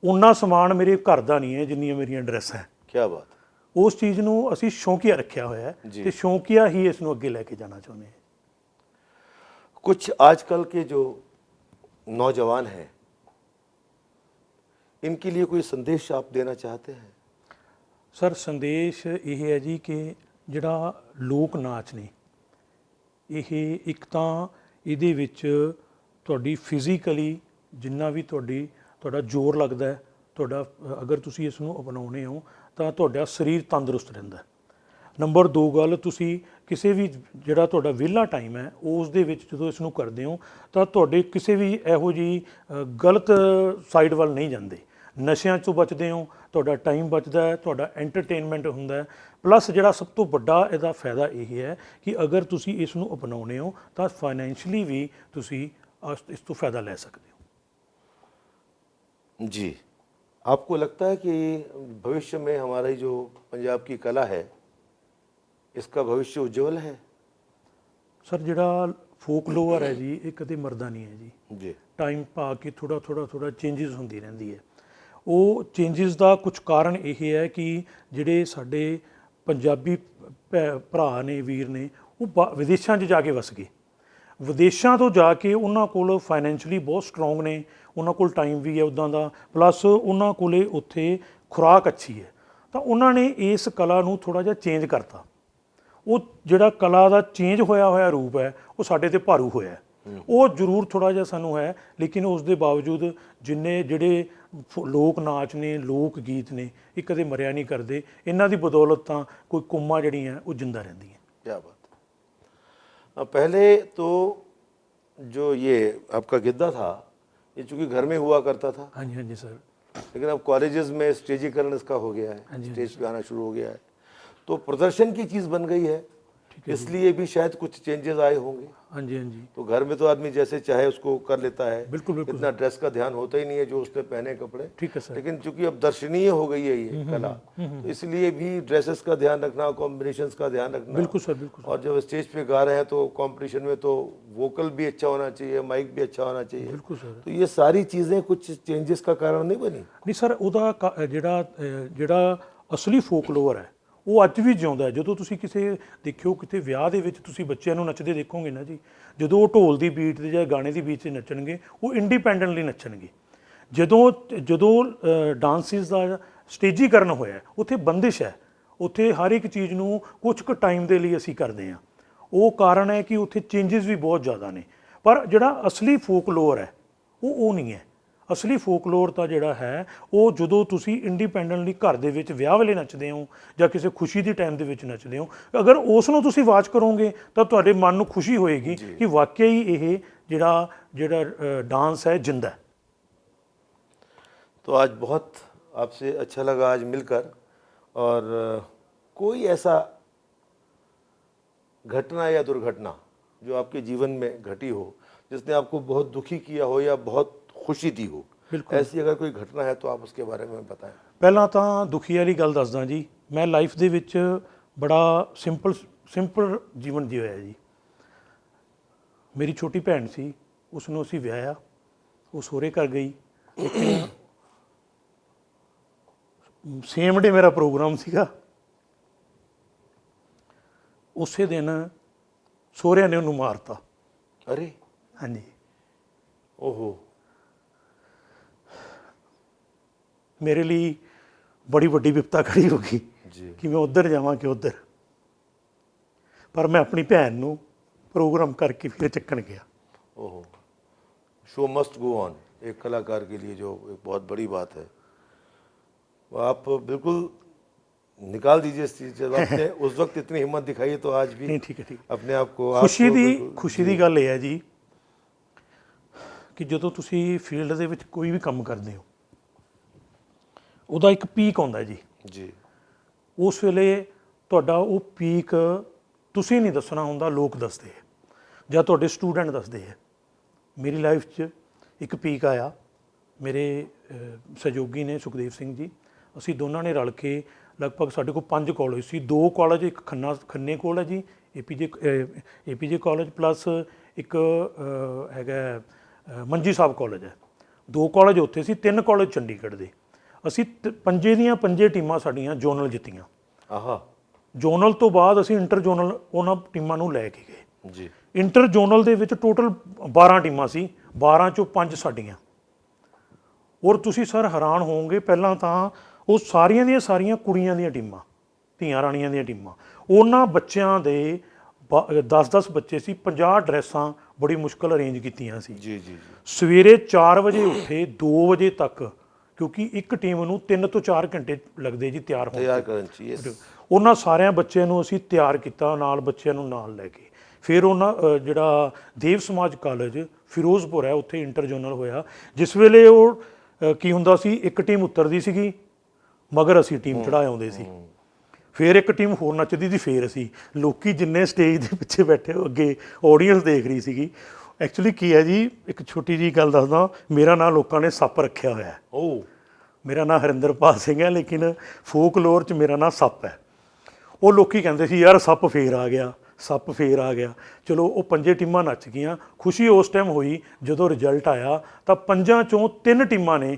S2: ਉਨਾ ਸਮਾਨ ਮੇਰੇ ਘਰ ਦਾ ਨਹੀਂ ਹੈ ਜਿੰਨੀਆਂ ਮੇਰੀਆਂ ਡਰੈਸਾਂ ਹੈ।
S1: ਕੀ ਬਾਤ।
S2: ਉਸ ਚੀਜ਼ ਨੂੰ ਅਸੀਂ ਸ਼ੌਂਕੀਆ ਰੱਖਿਆ ਹੋਇਆ ਹੈ
S1: ਜੀ।
S2: ਤੇ ਸ਼ੌਂਕੀਆ ਹੀ ਇਸ ਨੂੰ ਅੱਗੇ ਲੈ ਕੇ ਜਾਣਾ ਚਾਹੁੰਦੇ ਹਾਂ।
S1: कुछ आजकल के जो नौजवान हैं, इनके लिए कोई संदेश आप देना चाहते हैं?
S2: ਸਰ ਸੰਦੇਸ਼ ਇਹ ਹੈ ਜੀ ਕਿ ਜਿਹੜਾ ਲੋਕ ਨਾਚ ਨੇ, ਇਹ ਇੱਕ ਤਾਂ ਇਹਦੇ ਵਿੱਚ ਤੁਹਾਡੀ ਫਿਜ਼ੀਕਲੀ ਜਿੰਨਾ ਵੀ ਤੁਹਾਡਾ ਜ਼ੋਰ ਲੱਗਦਾ ਹੈ, ਤੁਹਾਡਾ ਅਗਰ ਤੁਸੀਂ ਇਸ ਨੂੰ ਅਪਣਾਉਂਦੇ ਹੋ ਤਾਂ ਤੁਹਾਡਾ ਸਰੀਰ ਤੰਦਰੁਸਤ ਰਹਿੰਦਾ ਹੈ। ਨੰਬਰ 2 ਗੱਲ, ਤੁਸੀਂ ਕਿਸੇ ਵੀ ਜਿਹੜਾ ਤੁਹਾਡਾ ਵਿਹਲਾ ਟਾਈਮ ਹੈ ਉਸ ਦੇ ਵਿੱਚ ਜਦੋਂ ਇਸ ਨੂੰ ਕਰਦੇ ਹੋ ਤਾਂ ਤੁਹਾਡੇ ਕਿਸੇ ਵੀ ਇਹੋ ਜਿਹੀ ਗਲਤ ਸਾਈਡ ਵੱਲ ਨਹੀਂ ਜਾਂਦੇ, ਨਸ਼ਿਆਂ ਤੋਂ ਬਚਦੇ ਹੋ, ਤੁਹਾਡਾ ਟਾਈਮ ਬਚਦਾ ਹੈ, ਤੁਹਾਡਾ ਐਂਟਰਟੇਨਮੈਂਟ ਹੁੰਦਾ ਹੈ। ਪਲੱਸ ਜਿਹੜਾ ਸਭ ਤੋਂ ਵੱਡਾ ਇਹਦਾ ਫਾਇਦਾ ਇਹ ਹੈ ਕਿ ਅਗਰ ਤੁਸੀਂ ਇਸ ਨੂੰ ਅਪਣਾਉਂਦੇ ਹੋ ਤਾਂ ਫਾਈਨੈਂਸ਼ਲੀ ਵੀ ਤੁਸੀਂ ਇਸ ਤੋਂ ਫਾਇਦਾ ਲੈ ਸਕਦੇ ਹੋ।
S1: जी, आपको लगता है कि भविष्य में हमारी जो पंजाब की कला है, इसका भविष्य उज्जवल है?
S2: ਸਰ ਜਿਹੜਾ ਫੋਕਲੋਅਰ ਹੈ ਜੀ, ਇਹ ਕਦੇ ਮਰਦਾ ਨਹੀਂ ਹੈ ਜੀ।
S1: जी
S2: ਟਾਈਮ ਪਾ ਕੇ ਥੋੜਾ ਚੇਂਜਸ ਹੁੰਦੀ ਰਹਿੰਦੀ ਹੈ। ਉਹ ਚੇਂਜਸ ਦਾ ਕੁਝ ਕਾਰਨ ਇਹ ਹੈ ਕਿ ਜਿਹੜੇ ਸਾਡੇ ਪੰਜਾਬੀ ਭਰਾ ਨੇ, ਵੀਰ ਨੇ, ਉਹ ਵਿਦੇਸ਼ਾਂ 'ਚ ਜਾ ਕੇ ਵਸ ਗਏ। ਵਿਦੇਸ਼ਾਂ ਤੋਂ ਜਾ ਕੇ ਉਹਨਾਂ ਕੋਲ ਫਾਈਨੈਂਸ਼ਲੀ ਬਹੁਤ ਸਟਰੋਂਗ ਨੇ, ਉਹਨਾਂ ਕੋਲ ਟਾਈਮ ਵੀ ਹੈ ਉੱਦਾਂ ਦਾ, ਪਲੱਸ ਉਹਨਾਂ ਕੋਲੇ ਉੱਥੇ ਖੁਰਾਕ ਅੱਛੀ ਹੈ, ਤਾਂ ਉਹਨਾਂ ਨੇ ਇਸ ਕਲਾ ਨੂੰ ਥੋੜ੍ਹਾ ਜਿਹਾ ਚੇਂਜ ਕਰਤਾ। ਉਹ ਜਿਹੜਾ ਕਲਾ ਦਾ ਚੇਂਜ ਹੋਇਆ ਰੂਪ ਹੈ ਉਹ ਸਾਡੇ ਤੇ ਭਾਰੂ ਹੋਇਆ ਹੈ। ਉਹ ਜ਼ਰੂਰ ਥੋੜ੍ਹਾ ਜਿਹਾ ਸਾਨੂੰ ਹੈ, ਲੇਕਿਨ ਉਸ ਦੇ ਬਾਵਜੂਦ ਜਿਹੜੇ ਲੋਕ ਨਾਚ ਨੇ, ਲੋਕ ਗੀਤ ਨੇ, ਇਹ ਕਦੇ ਮਰਿਆ ਨਹੀਂ ਕਰਦੇ। ਇਹਨਾਂ ਦੀ ਬਦੌਲਤ ਤਾਂ ਕੋਈ ਕੌਮਾਂ ਜਿਹੜੀਆਂ ਉਹ ਜਿੰਦਾ ਰਹਿੰਦੀਆਂ।
S1: क्या बात है। पहले तो जो ये आपका गिद्दा था, ये चूँकि घर में हुआ करता था,
S2: हाँ जी, हाँ जी सर।
S1: लेकिन अब कॉलेजेस में स्टेजीकरण इसका हो गया
S2: हाँ
S1: है,
S2: जी,
S1: स्टेज पे आना शुरू हो गया है, तो प्रदर्शन की चीज़ बन गई है, इसलिए भी शायद कुछ चेंजेस आए होंगे।
S2: हाँ जी, हाँ जी,
S1: तो घर में तो आदमी जैसे चाहे उसको कर लेता है,
S2: बिल्कुल बिल्कुल
S1: इतना ड्रेस का ध्यान होता ही नहीं है जो उसने पहने कपड़े।
S2: ठीक है सर।
S1: लेकिन चूंकि अब दर्शनीय हो गई है ये कला, तो इसलिए भी ड्रेसेस का ध्यान रखना, कॉम्बिनेशंस का ध्यान रखना।
S2: बिल्कुल सर, बिल्कुल।
S1: और जब स्टेज पे गा रहे हैं तो कंपटीशन में तो वोकल भी अच्छा होना चाहिए, माइक भी अच्छा होना चाहिए।
S2: बिल्कुल सर।
S1: तो ये सारी चीज़ें कुछ चेंजेस का कारण नहीं बनी?
S2: ਨਹੀਂ ਸਰ, ਉਹਦਾ ਜਿਹੜਾ ਅਸਲੀ ਫੋਕਲੋਅਰ ਹੈ ਉਹ ਅੱਜ ਵੀ ਜਿਉਂਦਾ ਹੈ। ਜਦੋਂ ਤੁਸੀਂ ਦੇਖਿਓ ਕਿਤੇ ਵਿਆਹ ਦੇ ਵਿੱਚ ਤੁਸੀਂ ਬੱਚਿਆਂ ਨੂੰ ਨੱਚਦੇ ਦੇਖੋਗੇ ਨਾ ਜੀ, ਜਦੋਂ ਉਹ ਢੋਲ ਦੀ ਬੀਟ ਤੇ ਜਾਂ ਗਾਣੇ ਦੀ ਬੀਟ 'ਤੇ ਨੱਚਣਗੇ, ਉਹ ਇੰਡੀਪੈਂਡੈਂਟਲੀ ਨੱਚਣਗੇ। ਜਦੋਂ ਡਾਂਸਿਸ ਦਾ ਸਟੇਜੀਕਰਨ ਹੋਇਆ, ਉੱਥੇ ਬੰਦਿਸ਼ ਹੈ, ਉੱਥੇ ਹਰ ਇੱਕ ਚੀਜ਼ ਨੂੰ ਕੁਝ ਕੁ ਟਾਈਮ ਦੇ ਲਈ ਅਸੀਂ ਕਰਦੇ ਹਾਂ। ਉਹ ਕਾਰਨ ਹੈ ਕਿ ਉੱਥੇ ਚੇਂਜਸ ਵੀ ਬਹੁਤ ਜ਼ਿਆਦਾ ਨੇ। ਪਰ ਜਿਹੜਾ ਅਸਲੀ ਫੋਕਲੋਅਰ ਹੈ ਉਹ ਨਹੀਂ ਹੈ। ਅਸਲੀ ਫੋਕਲੋਰ ਤਾਂ ਜਿਹੜਾ ਹੈ ਉਹ ਜਦੋਂ ਤੁਸੀਂ ਇੰਡੀਪੈਂਡੈਂਟਲੀ ਘਰ ਦੇ ਵਿੱਚ ਵਿਆਹ ਵੇਲੇ ਨੱਚਦੇ ਹੋ ਜਾਂ ਕਿਸੇ ਖੁਸ਼ੀ ਦੀ ਟਾਈਮ ਦੇ ਵਿੱਚ ਨੱਚਦੇ ਹੋ, ਅਗਰ ਉਸ ਨੂੰ ਤੁਸੀਂ ਵਾਚ ਕਰੋਗੇ ਤਾਂ ਤੁਹਾਡੇ ਮਨ ਨੂੰ ਖੁਸ਼ੀ ਹੋਏਗੀ ਕਿ ਵਾਕਿਆ ਹੀ ਇਹ ਜਿਹੜਾ डांस है जिंदा है।
S1: तो आज बहुत आपसे अच्छा लगा आज मिलकर। और कोई ऐसा घटना या दुर्घटना जो आपके जीवन में घटी हो जिसने आपको बहुत दुखी किया हो या बहुत खुशी दी हो, ऐसी अगर कोई घटना है तो आप उसके बारे में बताएं।
S2: ਪਹਿਲਾਂ ਤਾਂ ਦੁਖੀ ਵਾਲੀ ਗੱਲ ਦੱਸਦਾ ਜੀ। ਮੈਂ ਲਾਈਫ ਦੇ ਵਿੱਚ ਬੜਾ ਸਿੰਪਲ ਜੀਵਨ ਜੀ ਹੋਇਆ ਜੀ। ਮੇਰੀ ਛੋਟੀ ਭੈਣ ਸੀ, ਉਸ ਨੂੰ ਅਸੀਂ ਵਿਆਹਿਆ, ਉਹ ਸਹੁਰੇ ਘਰ ਗਈ। ਸੇਮ ਡੇ ਮੇਰਾ ਪ੍ਰੋਗਰਾਮ ਸੀਗਾ। ਉਸੇ ਦਿਨ ਸਹੁਰਿਆਂ ਨੇ ਉਹਨੂੰ ਮਾਰਤਾ।
S1: अरे
S2: ਹਾਂਜੀ।
S1: ओहो,
S2: ਮੇਰੇ ਲਈ ਬੜੀ ਵੱਡੀ ਵਿਪਤਾ ਖੜੀ ਹੋ ਗਈ
S1: ਜੀ।
S2: ਕਿ ਮੈਂ ਉੱਧਰ ਜਾਵਾਂ ਕਿ ਉੱਧਰ। ਪਰ ਮੈਂ ਆਪਣੀ ਭੈਣ ਨੂੰ प्रोग्राम करके फिर चक्कन गया।
S1: ओहो, शो मस्ट गो ऑन। एक कलाकार के लिए जो एक बहुत बड़ी बात है, आप बिल्कुल निकाल दीजिए इस चीज़। जब आपने उस वक्त इतनी हिम्मत दिखाई है तो आज भी
S2: नहीं, ठीक है, ठीक।
S1: अपने आप को
S2: खुशी ਦੀ ਗੱਲ ਇਹ ਹੈ ਜੀ ਕਿ ਜਦੋਂ ਤੁਸੀਂ ਫੀਲਡ ਦੇ ਵਿੱਚ ਕੋਈ ਵੀ ਕੰਮ ਕਰਦੇ ਹੋ, ਉਹਦਾ ਇੱਕ ਪੀਕ ਆਉਂਦਾ ਜੀ। ਉਸ ਵੇਲੇ ਤੁਹਾਡਾ ਉਹ ਪੀਕ ਤੁਸੀਂ ਨਹੀਂ ਦੱਸਣਾ ਹੁੰਦਾ, ਲੋਕ ਦੱਸਦੇ ਹੈ ਜਾਂ ਤੁਹਾਡੇ ਸਟੂਡੈਂਟ ਦੱਸਦੇ ਹੈ। ਮੇਰੀ ਲਾਈਫ 'ਚ ਇੱਕ ਪੀਕ ਆਇਆ। ਮੇਰੇ ਸਹਿਯੋਗੀ ਨੇ ਸੁਖਦੇਵ ਸਿੰਘ ਜੀ, ਅਸੀਂ ਦੋਨਾਂ ਨੇ ਰਲ ਕੇ ਲਗਭਗ ਸਾਡੇ ਕੋਲ 5 ਕਾਲਜ ਸੀ। 2 ਕਾਲਜ, ਇੱਕ ਖੰਨੇ ਕੋਲ ਹੈ ਜੀ ਏਪੀਜੇ ਕਾਲਜ, ਪਲੱਸ ਇੱਕ ਹੈਗਾ ਮੰਜੀ ਸਾਹਿਬ ਕਾਲਜ ਹੈ। 2 ਕਾਲਜ ਉੱਥੇ ਸੀ, 3 ਕਾਲਜ ਚੰਡੀਗੜ੍ਹ ਦੇ। ਅਸੀਂ 5 ਦੀਆਂ 5 ਟੀਮਾਂ ਸਾਡੀਆਂ ਜੋਨਲ ਜਿੱਤੀਆਂ।
S1: ਆਹਾ
S2: ਜ਼ੋਨਲ ਤੋਂ ਬਾਅਦ ਅਸੀਂ ਇੰਟਰ ਜ਼ੋਨਲ ਉਹਨਾਂ ਟੀਮਾਂ ਨੂੰ ਲੈ ਕੇ ਗਏ।
S1: ਜੀ
S2: ਇੰਟਰ ਜ਼ੋਨਲ ਦੇ ਵਿੱਚ ਟੋਟਲ 12 ਟੀਮਾਂ ਸੀ, 12 ਚੋਂ 5 ਸਾਡੀਆਂ। ਔਰ ਤੁਸੀਂ ਸਰ ਹੈਰਾਨ ਹੋਵੋਗੇ, ਪਹਿਲਾਂ ਤਾਂ ਉਹ ਸਾਰੀਆਂ ਦੀਆਂ ਸਾਰੀਆਂ ਕੁੜੀਆਂ ਦੀਆਂ ਟੀਮਾਂ, ਧੀਆਂ ਰਾਣੀਆਂ ਦੀਆਂ ਟੀਮਾਂ। ਉਹਨਾਂ ਬੱਚਿਆਂ ਦੇ 10-10 ਬੱਚੇ ਸੀ, 50 ਡਰੈਸਾਂ ਬੜੀ ਮੁਸ਼ਕਲ ਅਰੇਂਜ ਕੀਤੀਆਂ ਸੀ।
S1: ਜੀ ਜੀ ਜੀ
S2: ਸਵੇਰੇ 4 ਵਜੇ ਉੱਠੇ 2 ਵਜੇ ਤੱਕ, ਕਿਉਂਕਿ ਇੱਕ ਟੀਮ ਨੂੰ 3 ਤੋਂ 4 ਘੰਟੇ ਲੱਗਦੇ ਜੀ ਤਿਆਰ ਹੋਣ
S1: ਤਿਆਰ ਕਰਨ ਚ ਯੈਸ।
S2: ਉਹਨਾਂ ਸਾਰਿਆਂ ਬੱਚਿਆਂ ਨੂੰ ਅਸੀਂ ਤਿਆਰ ਕੀਤਾ, ਨਾਲ ਬੱਚਿਆਂ ਨੂੰ ਨਾਲ ਲੈ ਕੇ। ਫਿਰ ਉਹਨਾਂ ਜਿਹੜਾ ਦੇਵ ਸਮਾਜ ਕਾਲਜ ਫਿਰੋਜ਼ਪੁਰ ਹੈ, ਉੱਥੇ ਇੰਟਰ ਜ਼ੋਨਲ ਹੋਇਆ। ਜਿਸ ਵੇਲੇ ਉਹ ਕੀ ਹੁੰਦਾ ਸੀ, ਇੱਕ ਟੀਮ ਉਤਰਦੀ ਸੀਗੀ, ਮਗਰ ਅਸੀਂ ਟੀਮ ਚੜ੍ਹਾਏ ਆਉਂਦੇ ਸੀ। ਫਿਰ ਇੱਕ ਟੀਮ ਹੋਰ ਨੱਚਦੀ ਸੀ, ਫਿਰ ਅਸੀਂ ਲੋਕੀ ਜਿੰਨੇ ਸਟੇਜ ਦੇ ਪਿੱਛੇ ਬੈਠੇ ਅੱਗੇ ਆਡੀਅנס ਦੇਖ ਰਹੀ ਸੀਗੀ। ਐਕਚੁਅਲੀ ਕੀ ਹੈ ਜੀ, ਇੱਕ ਛੋਟੀ ਜਿਹੀ ਗੱਲ ਦੱਸਦਾ, ਮੇਰਾ ਨਾਂ ਲੋਕਾਂ ਨੇ ਸੱਪ ਰੱਖਿਆ ਹੋਇਆ।
S1: ਓ
S2: ਮੇਰਾ ਨਾਂ ਹਰਿੰਦਰਪਾਲ ਸਿੰਘ ਹੈ, ਲੇਕਿਨ ਫੋਕਲੋਰ 'ਚ ਮੇਰਾ ਨਾਂ ਸੱਪ ਹੈ। ਉਹ ਲੋਕੀ ਕਹਿੰਦੇ ਸੀ ਯਾਰ ਸੱਪ ਫੇਰ ਆ ਗਿਆ, ਸੱਪ ਫੇਰ ਆ ਗਿਆ। ਚਲੋ ਉਹ 5 ਟੀਮਾਂ ਨੱਚ ਗਈਆਂ। ਖੁਸ਼ੀ ਉਸ ਟਾਈਮ ਹੋਈ ਜਦੋਂ ਰਿਜ਼ਲਟ ਆਇਆ ਤਾਂ 5 ਚੋਂ 3 ਟੀਮਾਂ ਨੇ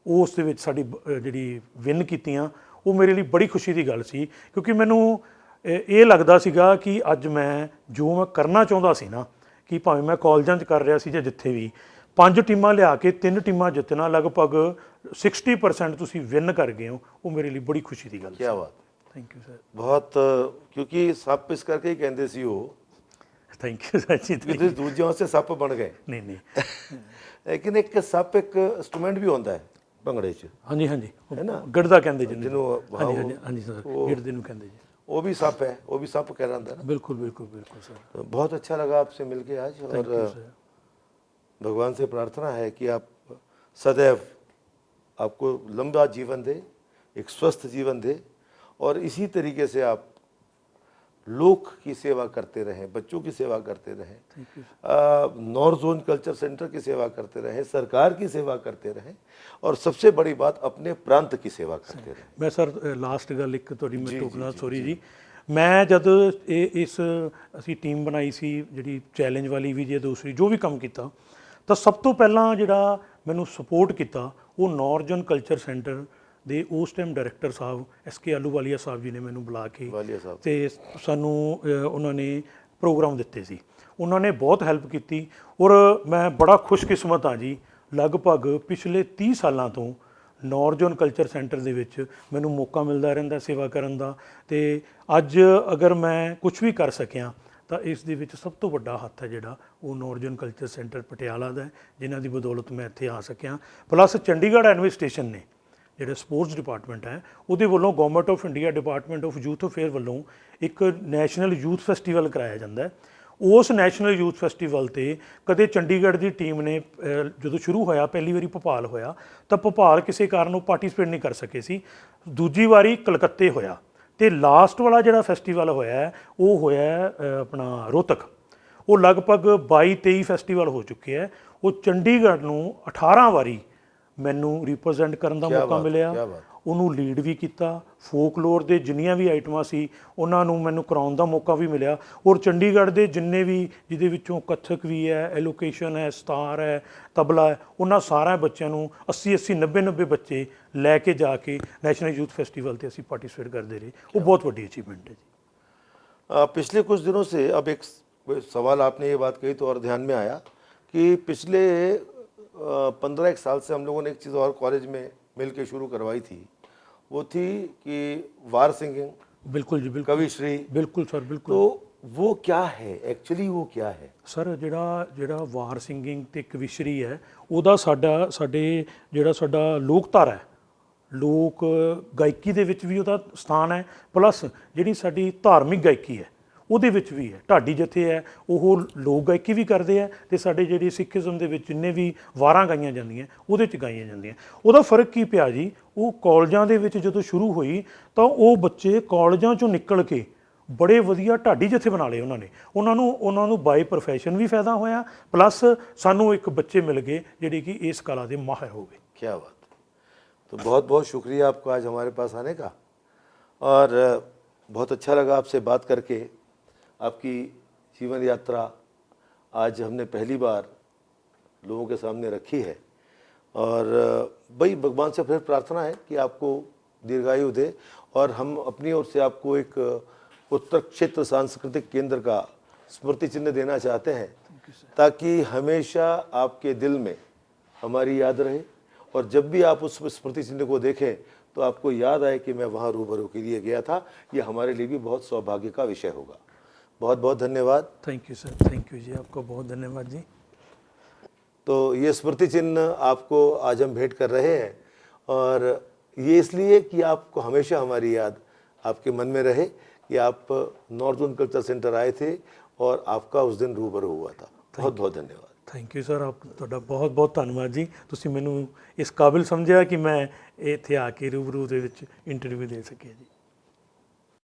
S2: ਉਸ ਦੇ ਵਿੱਚ ਸਾਡੀ ਜਿਹੜੀ ਵਿਨ ਕੀਤੀਆਂ। ਉਹ ਮੇਰੇ ਲਈ ਬੜੀ ਖੁਸ਼ੀ ਦੀ ਗੱਲ ਸੀ, ਕਿਉਂਕਿ ਮੈਨੂੰ ਇਹ ਲੱਗਦਾ ਸੀਗਾ ਕਿ ਅੱਜ ਮੈਂ ਜੋ ਮੈਂ ਕਰਨਾ ਚਾਹੁੰਦਾ ਸੀ ਨਾ, ਕਿ ਭਾਵੇਂ ਮੈਂ ਕਾਲਜਾਂ 'ਚ ਕਰ ਰਿਹਾ ਸੀ ਜਾਂ ਜਿੱਥੇ ਵੀ, 5 ਟੀਮਾਂ ਲਿਆ ਕੇ 3 ਟੀਮਾਂ ਜਿੱਤਣਾ, ਲਗਭਗ 60% ਤੁਸੀਂ ਵਿਨ ਕਰ ਗਏ ਹੋ। ਉਹ ਮੇਰੇ ਲਈ ਬੜੀ ਖੁਸ਼ੀ ਦੀ ਗੱਲ ਸੀ।
S1: क्या बात,
S2: ਥੈਂਕ ਯੂ ਸਰ।
S1: ਬਹੁਤ, ਕਿਉਂਕਿ ਸੱਪ ਇਸ ਕਰਕੇ ਹੀ ਕਹਿੰਦੇ ਸੀ ਉਹ
S2: ਥੈਂਕ ਯੂ ਸਰ ਜੀ।
S1: ਕਿ ਤੁਸੀਂ ਦੂਜਿਆਂ ਵਾਸਤੇ ਸੱਪ ਬਣ ਗਏ।
S2: ਨਹੀਂ ਨਹੀਂ,
S1: ਲੇਕਿਨ ਇੱਕ ਸੱਪ ਇੱਕ ਇੰਸਟਰੂਮੈਂਟ ਵੀ ਹੁੰਦਾ ਹੈ ਭੰਗੜੇ 'ਚ,
S2: ਹਾਂਜੀ ਹਾਂਜੀ,
S1: ਹੈ ਨਾ,
S2: ਗਿੜਦਾ ਕਹਿੰਦੇ ਜਿਹਨੂੰ।
S1: ਜਿਹਨੂੰ
S2: ਹਾਂਜੀ ਹਾਂਜੀ ਹਾਂਜੀ ਸਰ, ਗਿੜਦੇ ਨੂੰ ਕਹਿੰਦੇ ਜੀ।
S1: वो भी सप है, वो भी सप कहलाता है ना।
S2: बिल्कुल बिल्कुल बिल्कुल सर।
S1: तो बहुत अच्छा लगा आपसे मिलके आज, और भगवान से प्रार्थना है कि आप सदैव आपको लंबा जीवन दे, एक स्वस्थ जीवन दे, और इसी तरीके से आप लोक की सेवा करते रहें, बच्चों की सेवा करते रहें, नॉर्थ जोन कल्चर सेंटर की सेवा करते रहें, सरकार की सेवा करते रहें, और सबसे बड़ी बात अपने प्रांत की सेवा करते रहें।
S2: मैं सर लास्ट गल एक थोड़ी मैं टोकना, सॉरी जी। मैं जब इस ਅਸੀਂ ਟੀਮ ਬਣਾਈ ਸੀ ਜਿਹੜੀ ਚੈਲੰਜ ਵਾਲੀ ਵੀ, ਜੇ ਦੂਸਰੀ ਜੋ ਵੀ ਕੰਮ ਕੀਤਾ, ਤਾਂ ਸਭ ਤੋਂ ਪਹਿਲਾਂ ਜਿਹੜਾ ਮੈਨੂੰ ਸਪੋਰਟ ਕੀਤਾ ਉਹ ਨੌਰਥ ਜ਼ੋਨ ਕਲਚਰ ਸੈਂਟਰ ਦੇ ਉਸ ਟਾਈਮ ਡਾਇਰੈਕਟਰ ਸਾਹਿਬ SK ਆਲੂਵਾਲੀਆ ਸਾਹਿਬ ਜੀ ਨੇ ਮੈਨੂੰ ਬੁਲਾ ਕੇ
S1: ਵਾਲੀਆ ਸਾਹਿਬ
S2: ਤੇ ਸਾਨੂੰ ਉਹਨਾਂ ਨੇ ਪ੍ਰੋਗਰਾਮ ਦਿੱਤੇ ਸੀ। ਉਹਨਾਂ ਨੇ ਬਹੁਤ ਹੈਲਪ ਕੀਤੀ, ਔਰ ਮੈਂ ਬੜਾ ਖੁਸ਼ਕਿਸਮਤ ਹਾਂ ਜੀ। ਲਗਭਗ ਪਿਛਲੇ 30 ਸਾਲਾਂ ਤੋਂ ਨੌਰਥ ਜ਼ੋਨ ਕਲਚਰ ਸੈਂਟਰ ਦੇ ਵਿੱਚ ਮੈਨੂੰ ਮੌਕਾ ਮਿਲਦਾ ਰਹਿੰਦਾ ਸੇਵਾ ਕਰਨ ਦਾ। ਤੇ ਅੱਜ ਅਗਰ ਮੈਂ ਕੁਝ ਵੀ ਕਰ ਸਕਿਆ ਤਾਂ ਇਸ ਦੇ ਵਿੱਚ ਸਭ ਤੋਂ ਵੱਡਾ ਹੱਥ ਹੈ ਜਿਹੜਾ ਉਹ north zone culture centre Patiala ਦਾ ਹੈ, ਜਿਨ੍ਹਾਂ ਦੀ ਬਦੌਲਤ ਮੈਂ ਇੱਥੇ ਆ ਸਕਿਆ। ਪਲੱਸ ਚੰਡੀਗੜ੍ਹ ਐਡਮਿਨਿਸਟ੍ਰੇਸ਼ਨ ਨੇ, ਜਿਹੜਾ ਸਪੋਰਟਸ ਡਿਪਾਰਟਮੈਂਟ ਹੈ, ਉਹਦੇ ਵੱਲੋਂ government of India department of youth affair ਵੱਲੋਂ ਇੱਕ ਨੈਸ਼ਨਲ ਯੂਥ ਫੈਸਟੀਵਲ ਕਰਾਇਆ ਜਾਂਦਾ ਹੈ। ਉਸ ਨੈਸ਼ਨਲ ਯੂਥ ਫੈਸਟੀਵਲ ਤੇ ਕਦੇ ਚੰਡੀਗੜ੍ਹ ਦੀ ਟੀਮ ਨੇ ਜਦੋਂ ਸ਼ੁਰੂ ਹੋਇਆ, ਪਹਿਲੀ ਵਾਰੀ ਭੋਪਾਲ ਹੋਇਆ, ਤਾਂ ਭੋਪਾਲ ਕਿਸੇ ਕਾਰਨ ਉਹ ਪਾਰਟਿਸਿਪੇਟ ਨਹੀਂ ਕਰ ਸਕੇ ਸੀ। ਦੂਜੀ ਵਾਰੀ ਕਲਕੱਤੇ ਹੋਇਆ, ਤੇ ਲਾਸਟ ਵਾਲਾ ਜਿਹੜਾ ਫੈਸਟੀਵਲ ਹੋਇਆ ਉਹ ਹੋਇਆ ਆਪਣਾ ਰੋਹਤਕ। ਉਹ ਲਗਭਗ 22-23 ਫੈਸਟੀਵਲ ਹੋ ਚੁੱਕੇ ਹੈ। ਉਹ ਚੰਡੀਗੜ੍ਹ ਨੂੰ 18 ਵਾਰੀ ਮੈਨੂੰ ਰਿਪਰੈਜ਼ੈਂਟ ਕਰਨ ਦਾ ਮੌਕਾ ਮਿਲਿਆ, ਉਹਨੂੰ ਲੀਡ ਵੀ ਕੀਤਾ। ਫੋਕਲੋਰ ਦੇ ਜਿੰਨੀਆਂ ਵੀ ਆਈਟਮਾਂ ਸੀ ਉਹਨਾਂ ਨੂੰ ਮੈਨੂੰ ਕਰਾਉਣ ਦਾ ਮੌਕਾ ਵੀ ਮਿਲਿਆ, ਔਰ ਚੰਡੀਗੜ੍ਹ ਦੇ ਜਿੰਨੇ ਵੀ, ਜਿਹਦੇ ਵਿੱਚੋਂ ਕੱਥਕ ਵੀ ਹੈ, ਐਲੋਕੇਸ਼ਨ ਹੈ, ਸਤਾਰ ਹੈ, ਤਬਲਾ ਹੈ, ਉਹਨਾਂ ਸਾਰਿਆਂ ਬੱਚਿਆਂ ਨੂੰ 80-80, 90-90 ਬੱਚੇ ਲੈ ਕੇ ਜਾ ਕੇ ਨੈਸ਼ਨਲ ਯੂਥ ਫੈਸਟੀਵਲ ਤੇ ਅਸੀਂ ਪਾਰਟਿਸਿਪੇਟ ਕਰਦੇ ਰਹੇ। ਉਹ बहुत बड़ी अचीवमेंट है जी।
S1: पिछले कुछ दिनों से, अब एक सवाल आपने ये बात कही तो और ध्यान में आया कि पिछले 15 साल से हम लोगों ने एक चीज़ और कॉलेज में मिल के शुरू करवाई थी, वो थी कि वार सिंगिंग।
S2: बिल्कुल जी, बिल्कुल
S1: कविश्री।
S2: बिल्कुल सर, बिल्कुल।
S1: तो वो क्या है एक्चुअली, वो क्या है
S2: ਸਰ? ਜਿਹੜਾ ਵਾਰ ਸਿੰਗਿੰਗ ਤੇ ਕਵਿਸ਼ਰੀ ਹੈ, ਉਹਦਾ ਸਾਡਾ ਲੋਕਧਾਰਾ ਹੈ, ਲੋਕ ਗਾਇਕੀ ਦੇ ਵਿੱਚ ਵੀ ਉਹਦਾ ਸਥਾਨ ਹੈ, ਪਲੱਸ ਜਿਹੜੀ ਸਾਡੀ ਧਾਰਮਿਕ ਗਾਇਕੀ ਹੈ ਉਹਦੇ ਵਿੱਚ ਵੀ ਹੈ। ਢਾਡੀ ਜਥੇ ਹੈ ਉਹ ਲੋਕ ਗਾਇਕੀ ਵੀ ਕਰਦੇ ਆ, ਤੇ ਸਾਡੇ ਜਿਹੜੀ ਸਿੱਖੀਜ਼ਮ ਦੇ ਵਿੱਚ ਜਿੰਨੇ ਵੀ ਵਾਰਾਂ ਗਾਈਆਂ ਜਾਂਦੀਆਂ ਉਹਦੇ 'ਚ ਗਾਈਆਂ ਜਾਂਦੀਆਂ। ਉਹਦਾ ਫਰਕ ਕੀ ਪਿਆ ਜੀ, ਉਹ ਕਾਲਜਾਂ ਦੇ ਵਿੱਚ ਜਦੋਂ ਸ਼ੁਰੂ ਹੋਈ ਤਾਂ ਉਹ ਬੱਚੇ ਕਾਲਜਾਂ 'ਚੋਂ ਨਿਕਲ ਕੇ ਬੜੇ ਵਧੀਆ ਢਾਡੀ ਜਥੇ ਬਣਾ ਲਏ ਉਹਨਾਂ ਨੇ। ਉਹਨਾਂ ਨੂੰ ਬਾਈ ਪ੍ਰੋਫੈਸ਼ਨ ਵੀ ਫਾਇਦਾ ਹੋਇਆ, ਪਲੱਸ ਸਾਨੂੰ ਇੱਕ ਬੱਚੇ ਮਿਲ ਗਏ ਜਿਹੜੇ ਕਿ ਇਸ ਕਲਾ ਦੇ ਮਾਹਿਰ ਹੋ ਗਏ।
S1: क्या बात है। तो बहुत बहुत शुक्रिया आपको आज हमारे पास आने का, और बहुत अच्छा लगा आपसे बात करके। आपकी जीवन यात्रा आज हमने पहली बार लोगों के सामने रखी है, और भाई भगवान से फिर प्रार्थना है कि आपको दीर्घायु दे, और हम अपनी ओर से आपको एक उत्तर क्षेत्र सांस्कृतिक केंद्र का स्मृति चिन्ह देना चाहते हैं, ताकि हमेशा आपके दिल में हमारी याद रहे, और जब भी आप उस स्मृति चिन्ह को देखें तो आपको याद आए कि मैं वहाँ रूबरू के लिए गया था। ये हमारे लिए भी बहुत सौभाग्य का विषय होगा। बहुत बहुत धन्यवाद।
S2: Thank you sir, thank you ji, आपको बहुत धन्यवाद जी।
S1: तो ये स्मृति चिन्ह आपको आज हम भेंट कर रहे हैं, और ये इसलिए कि आपको हमेशा हमारी याद आपके मन में रहे कि आप नॉर्थ जोन कल्चर सेंटर आए थे और आपका उस दिन रूबरू हुआ था। बहुत बहुत धन्यवाद।
S2: ਥੈਂਕ ਯੂ ਸਰ, ਆਪ ਤੁਹਾਡਾ ਬਹੁਤ ਬਹੁਤ ਧੰਨਵਾਦ ਜੀ। ਤੁਸੀਂ ਮੈਨੂੰ ਇਸ ਕਾਬਿਲ ਸਮਝਿਆ ਕਿ ਮੈਂ ਇੱਥੇ ਆ ਕੇ ਰੂਬਰੂ ਦੇ ਵਿੱਚ ਇੰਟਰਵਿਊ ਦੇ ਸਕਿਆ ਜੀ।